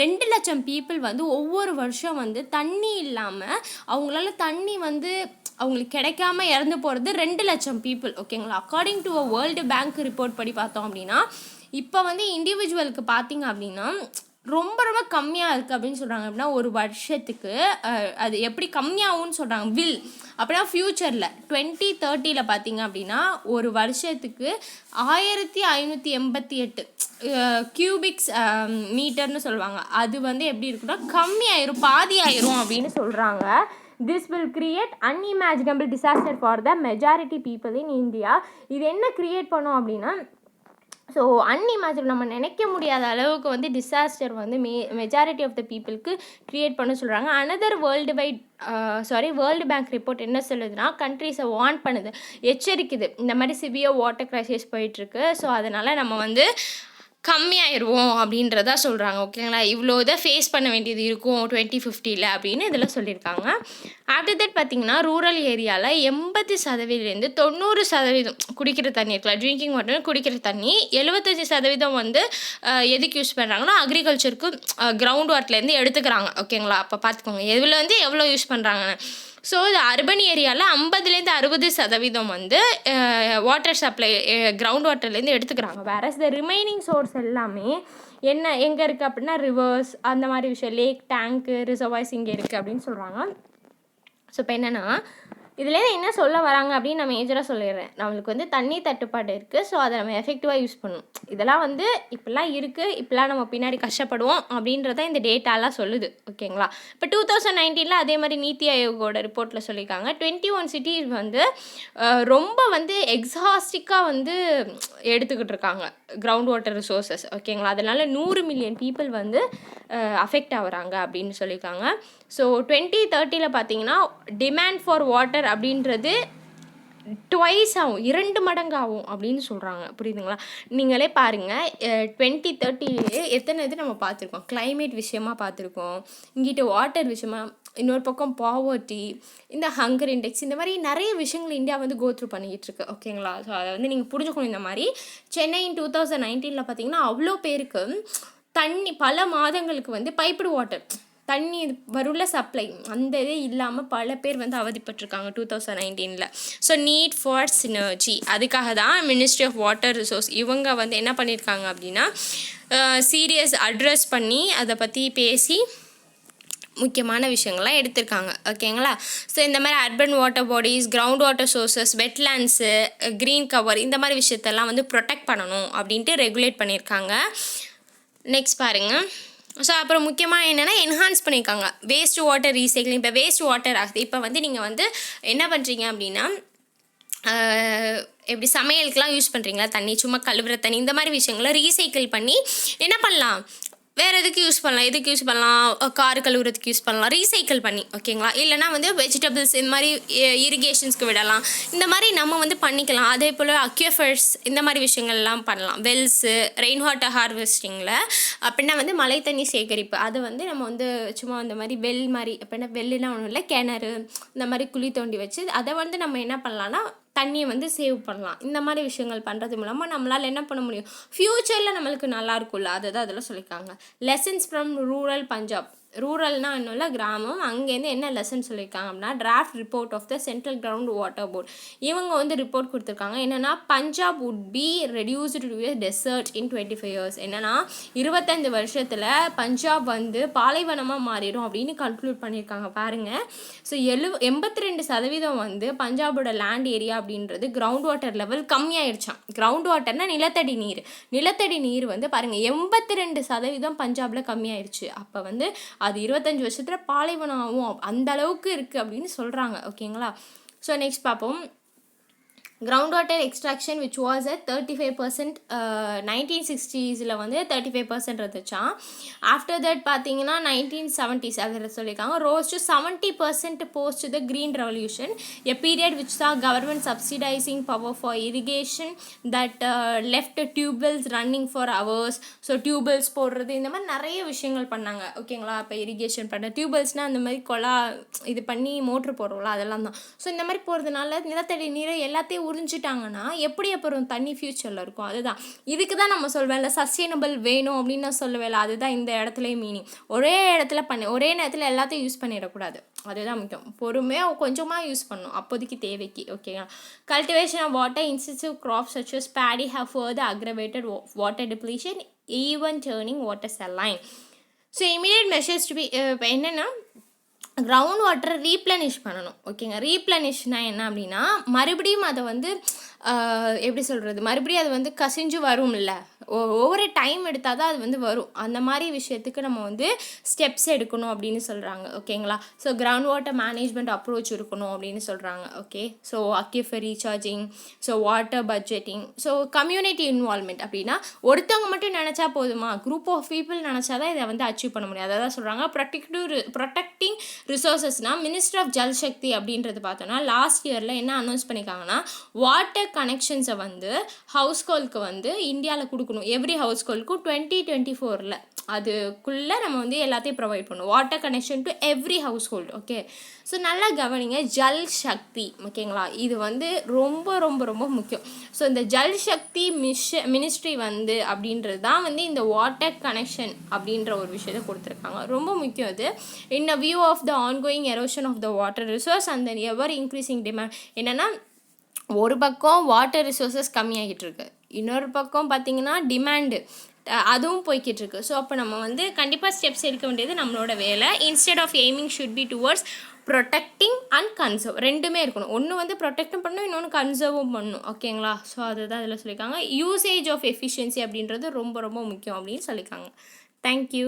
B: 2 லட்சம் பீப்புள் வந்து ஒவ்வொரு வருஷம் வந்து தண்ணி இல்லாமல், அவங்களால தண்ணி வந்து அவங்களுக்கு கிடைக்காம இறந்து போகிறது 2 லட்சம் பீப்புள், ஓகேங்களா? According to a world bank report படி பார்த்தோம் அப்படின்னா, இப்போ வந்து இண்டிவிஜுவலுக்கு பார்த்திங்க அப்படின்னா ரொம்ப ரொம்ப கம்மியாக இருக்குது அப்படின்னு சொல்கிறாங்க. அப்படின்னா ஒரு வருஷத்துக்கு அது எப்படி கம்மியாகும்னு சொல்கிறாங்க அப்படின்னா ஃப்யூச்சரில் 2030 பார்த்திங்க அப்படின்னா ஒரு வருஷத்துக்கு 1588 கியூபிக்ஸ் மீட்டர்னு சொல்லுவாங்க. அது வந்து எப்படி இருக்குன்னா கம்மியாயிரும், பாதி ஆயிரும் அப்படின்னு சொல்கிறாங்க. This will create unimaginable disaster for the majority people in India. இது என்ன க்ரியேட் பண்ணோம் அப்படின்னா, ஸோ அன்இமேஜின், நம்ம நினைக்க முடியாத அளவுக்கு வந்து டிசாஸ்டர் வந்து மெஜாரிட்டி ஆஃப் த பீப்புளுக்கு க்ரியேட் பண்ண சொல்கிறாங்க. அனதர் வேர்ல்டு பேங்க் ரிப்போர்ட் என்ன சொல்லுதுன்னா, கண்ட்ரீஸை வார்ன் பண்ணுது, எச்சரிக்குது, இந்த மாதிரி சிவியர் வாட்டர் க்ரைசிஸ் போயிட்டுருக்கு. ஸோ அதனால் நம்ம வந்து கம்மியாயிருவோம் அப்படின்றதா சொல்கிறாங்க, ஓகேங்களா? இவ்வளோ இதை ஃபேஸ் பண்ண வேண்டியது இருக்கும் 2050 அப்படின்னு இதில் சொல்லியிருக்காங்க. ஆஃப்டர் தட் பார்த்திங்கன்னா, ரூரல் ஏரியாவில் 80% 90% குடிக்கிற தண்ணி இருக்கலாம், ட்ரிங்கிங் வாட்டர், குடிக்கிற தண்ணி. 75% வந்து எதுக்கு யூஸ் பண்ணுறாங்கன்னா, அக்ரிகல்ச்சருக்கு கிரவுண்ட் வாட்டர்லேருந்து எடுத்துக்கிறாங்க, ஓகேங்களா? அப்போ பார்த்துக்கோங்க எவ்வளோ வந்து எவ்வளோ யூஸ் பண்ணுறாங்கன்னு. ஸோ இது அர்பன் ஏரியாவில் 50-60% வந்து வாட்டர் சப்ளை கிரவுண்ட் வாட்டர்லேருந்து எடுத்துக்கிறாங்க. வேற த ரிமைனிங் சோர்ஸ் எல்லாமே எங்கே இருக்குது அப்படின்னா, ரிவர்ஸ், அந்த மாதிரி விஷயம், லேக், டேங்க்கு, ரிசர்வாய்ஸ் இங்கே இருக்குது அப்படின்னு சொல்கிறாங்க. ஸோ இப்போ என்னென்னா, இதுலேருந்து என்ன சொல்ல வராங்க அப்படின்னு நான் மேஜராக சொல்லிடுறேன். நம்மளுக்கு வந்து தண்ணி தட்டுப்பாடு இருக்குது, ஸோ அதை நம்ம எஃபெக்டிவாக யூஸ் பண்ணணும். இதெல்லாம் வந்து இப்படிலாம் இருக்குது, இப்படிலாம் நம்ம பின்னாடி கஷ்டப்படுவோம் அப்படின்றத இந்த டேட்டாலாம் சொல்லுது, ஓகேங்களா? இப்போ 2019 அதே மாதிரி நீத்தி ஆயோகோட ரிப்போர்ட்டில் சொல்லியிருக்காங்க 21 சிட்டிஸ் வந்து ரொம்ப வந்து எக்ஸாஸ்டிக்காக வந்து எடுத்துக்கிட்டு இருக்காங்க கிரவுண்ட் வாட்டர் ரிசோர்ஸஸ், ஓகேங்களா? அதனால் 100 மில்லியன் பீப்புள் வந்து அஃபெக்ட் ஆகுறாங்க அப்படின்னு சொல்லியிருக்காங்க. ஸோ 2030 பார்த்தீங்கன்னா டிமாண்ட் ஃபார் வாட்டர் அப்படின்றது ட்வைஸ் ஆகும், 2 மடங்கு ஆகும் அப்படின்னு சொல்கிறாங்க, புரியுதுங்களா? நீங்களே பாருங்கள், 2030 எத்தனை இது நம்ம பார்த்துருக்கோம், கிளைமேட் விஷயமாக பார்த்துருக்கோம், இங்கிட்ட வாட்டர் விஷயமாக, இன்னொரு பக்கம் பாவர்ட்டி, இந்த ஹங்கர் இண்டெக்ஸ், இந்த மாதிரி நிறைய விஷயங்கள் இந்தியா வந்து கோத்ரூ பண்ணிக்கிட்டு இருக்கு, ஓகேங்களா? ஸோ அதை வந்து நீங்கள் புரிஞ்சுக்கணும். இந்த மாதிரி சென்னை 2019 பார்த்தீங்கன்னா அவ்வளோ பேருக்கு தண்ணி பல மாதங்களுக்கு வந்து பைப்டு வாட்டர் தண்ணி இது வருள்ள சப்ளை அந்த இதே இல்லாமல் பல பேர் வந்து அவதிப்பட்டிருக்காங்க 2019. ஸோ நீட் ஃபார் சினர்ஜி, அதுக்காக தான் மினிஸ்ட்ரி ஆஃப் வாட்டர் ரிசோர்ஸ் இவங்க வந்து என்ன பண்ணியிருக்காங்க அப்படின்னா சீரியஸ் அட்ரஸ் பண்ணி அதை பற்றி பேசி முக்கியமான விஷயங்கள்லாம் எடுத்திருக்காங்க. ஓகேங்களா? ஸோ இந்த மாதிரி urban water bodies, ground water sources, wetlands, green cover இந்த மாதிரி விஷயத்தெல்லாம் வந்து ப்ரொடெக்ட் பண்ணணும் அப்படின்ட்டு ரெகுலேட் பண்ணியிருக்காங்க. நெக்ஸ்ட் பாருங்கள். ஸோ அப்புறம் முக்கியமாக என்னென்னா என்ஹான்ஸ் பண்ணியிருக்காங்க வேஸ்ட் வாட்டர் ரீசைக்ளிங். இப்போ வேஸ்ட் வாட்டர் ஆகுது, இப்போ வந்து நீங்கள் வந்து என்ன பண்ணுறீங்க அப்படின்னா எப்படி சமையலுக்குலாம் யூஸ் பண்ணுறீங்களா தண்ணி, சும்மா கழுவுற தண்ணி, இந்த மாதிரி விஷயங்களை ரீசைக்கிள் பண்ணி என்ன பண்ணலாம், வேறு எதுக்கு யூஸ் பண்ணலாம், எதுக்கு யூஸ் பண்ணலாம், கார் கழுவுறதுக்கு யூஸ் பண்ணலாம் ரீசைக்கிள் பண்ணி. ஓகேங்களா? இல்லைனா வந்து வெஜிடபிள்ஸ் இந்த மாதிரி இரிகேஷன்ஸ்க்கு விடலாம். இந்த மாதிரி நம்ம வந்து பண்ணிக்கலாம். அதே போல் அக்யூஃபர்ஸ் இந்த மாதிரி விஷயங்கள்லாம் பண்ணலாம். வெல்ஸு, ரெயின் வாட்டர் ஹார்வெஸ்டிங்கில் அப்படின்னா வந்து மழை தண்ணி சேகரிப்பு, அதை வந்து நம்ம வந்து சும்மா இந்த மாதிரி வெல் மாதிரி அப்படின்னா வெல்லுனா ஒன்றும் இல்லை, கிணறு இந்த மாதிரி குழி தோண்டி வச்சு அதை வந்து நம்ம என்ன பண்ணலான்னா தண்ணியை வந்து சேவ் பண்ணலாம். இந்த மாதிரி விஷயங்கள் பண்ணுறது மூலமாக நம்மளால் என்ன பண்ண முடியும், ஃப்யூச்சரில் நம்மளுக்கு நல்லா இருக்கும்ல, அதை தான் அதில் சொல்லியிருக்காங்க. Lessons from rural Punjab. ரூரல்னால் இன்னும் இல்லை கிராமம், அங்கேருந்து என்ன லெசன் சொல்லியிருக்காங்க அப்படின்னா draft report of the central ground water board. இவங்க வந்து ரிப்போர்ட் கொடுத்துருக்காங்க என்னென்னா Punjab would be reduced to a desert in 25 years. என்னென்னா 25 வருஷத்தில் பஞ்சாப் வந்து பாலைவனமாக மாறிடும் அப்படின்னு கன்க்ளூட் பண்ணியிருக்காங்க. பாருங்கள். ஸோ 82% வந்து பஞ்சாபோட லேண்ட் ஏரியா அப்படின்றது கிரவுண்ட் வாட்டர் லெவல் கம்மியாயிடுச்சான். கிரவுண்ட் வாட்டர்னால் நிலத்தடி நீர் வந்து பாருங்கள் 82% பஞ்சாபில் கம்மியாயிடுச்சு. அப்போ வந்து அது 25 வருஷத்தில் பாலைவனம் ஆகும், அந்த அளவுக்கு இருக்குது அப்படின்னு சொல்கிறாங்க. ஓகேங்களா? ஸோ நெக்ஸ்ட் பார்ப்போம். Ground water extraction which was at 35%, 1960s வந்து 35% இருந்துச்சான். ஆஃப்டர் தட் பார்த்தீங்கன்னா 1970s அதில் சொல்லியிருக்காங்க rose to 70% post the green revolution, a period which saw government subsidising power for irrigation that left tubewells running for hours. So tubewells போடுறது இந்த மாதிரி நிறைய விஷயங்கள் பண்ணாங்க. ஓகேங்களா? இப்போ இரிகேஷன் பண்ண டியூப்வெல்ஸ்னால் அந்த மாதிரி இது பண்ணி மோட்ரு போடுறோம்ல அதெல்லாம் தான். ஸோ இந்த மாதிரி போகிறதுனால நிலத்தடி நீரை எல்லாத்தையும் உறிஞ்சிட்டாங்கன்னா எப்படி அப்புறம் தண்ணி ஃப்யூச்சரில் இருக்கும். அதுதான் இதுக்கு தான் நம்ம சொல்வேன்ல சஸ்டைனபிள் வேணும் அப்படின்னு நான் சொல்லுவேன்ல, அதுதான் இந்த இடத்துலையும் மீனிங். ஒரே இடத்துல ஒரே நேரத்தில் எல்லாத்தையும் யூஸ் பண்ணிடக்கூடாது, அதுதான் முக்கியம். பொறுமையாக கொஞ்சமாக யூஸ் பண்ணணும் அப்போதைக்கு தேவைக்கு. ஓகேங்களா? Cultivation of water intensive crops such as paddy have further aggravated water depletion, even turning water saline. So immediate measures to be இப்போ என்னென்னா கிரவுண்ட் வாட்டரை ரீப்ளனிஷ் பண்ணணும். ஓகேங்க? ரீப்ளனிஷ்னால் என்ன அப்படின்னா மறுபடியும் அதை வந்து எப்படி சொல்கிறது, மறுபடியும் அது வந்து கசிஞ்சு வரும்ல, ஒவ்வொரு டைம் எடுத்தால் தான் அது வந்து வரும். அந்த மாதிரி விஷயத்துக்கு நம்ம வந்து ஸ்டெப்ஸ் எடுக்கணும் அப்படின்னு சொல்கிறாங்க. ஓகேங்களா? So ground water management approach இருக்கணும் அப்படின்னு சொல்கிறாங்க. Okay. So aquifer recharging, so water budgeting, so community involvement. அப்படின்னா ஒருத்தவங்க மட்டும் நினச்சா போதுமா, குரூப் ஆஃப் பீப்புள் நினச்சா தான் இதை வந்து அச்சீவ் பண்ண முடியாது. அதான் சொல்கிறாங்க protecting ரிசோர்ஸஸ்னால் minister of Jal Shakti அப்படின்றது பார்த்தோன்னா லாஸ்ட் இயரில் என்ன அனௌன்ஸ் பண்ணியிருக்காங்கன்னா வாட்டர் கனெக்ஷன்ஸை வந்து ஹவுஸ்ஹோல்டுக்கு வந்து இந்தியாவில் கொடுக்கணும். எவ்ரி ஹவுஸ்ஹோல்டுக்கும் 2024 அதுக்குள்ளே நம்ம வந்து எல்லாத்தையும் ப்ரொவைட் பண்ணணும் water connection to every household. Okay. So நல்லா கவனிங்க, ஜல் சக்தி. ஓகேங்களா? இது வந்து ரொம்ப ரொம்ப ரொம்ப முக்கியம். ஸோ இந்த ஜல் சக்தி மினிஸ்ட்ரி வந்து அப்படின்றது தான் வந்து இந்த வாட்டர் கனெக்ஷன் அப்படின்ற ஒரு விஷயத்தை கொடுத்துருக்காங்க. ரொம்ப முக்கியம் இது. In a view of the ongoing erosion of the water resource and then ever increasing demand. என்னென்னா ஒரு பக்கம் வாட்டர் ரிசோர்ஸஸ் கம்மியாகிட்டு இருக்கு, இன்னொரு பக்கம் பார்த்திங்கன்னா டிமாண்டு அதுவும் போய்கிட்டு இருக்கு. ஸோ அப்போ நம்ம வந்து கண்டிப்பாக ஸ்டெப்ஸ் எடுக்க வேண்டியது நம்மளோட வேலை. Instead of aiming should be towards protecting and conserve. ரெண்டுமே இருக்கணும். ஒன்று வந்து ப்ரொடெக்டும் பண்ணணும், இன்னொன்று கன்சர்வும் பண்ணணும். ஓகேங்களா? ஸோ அதுதான் அதில் சொல்லியிருக்காங்க. யூசேஜ் ஆஃப் எஃபிஷியன்சி அப்படின்றது ரொம்ப ரொம்ப முக்கியம் அப்படின்னு சொல்லியிருக்காங்க. தேங்க்யூ.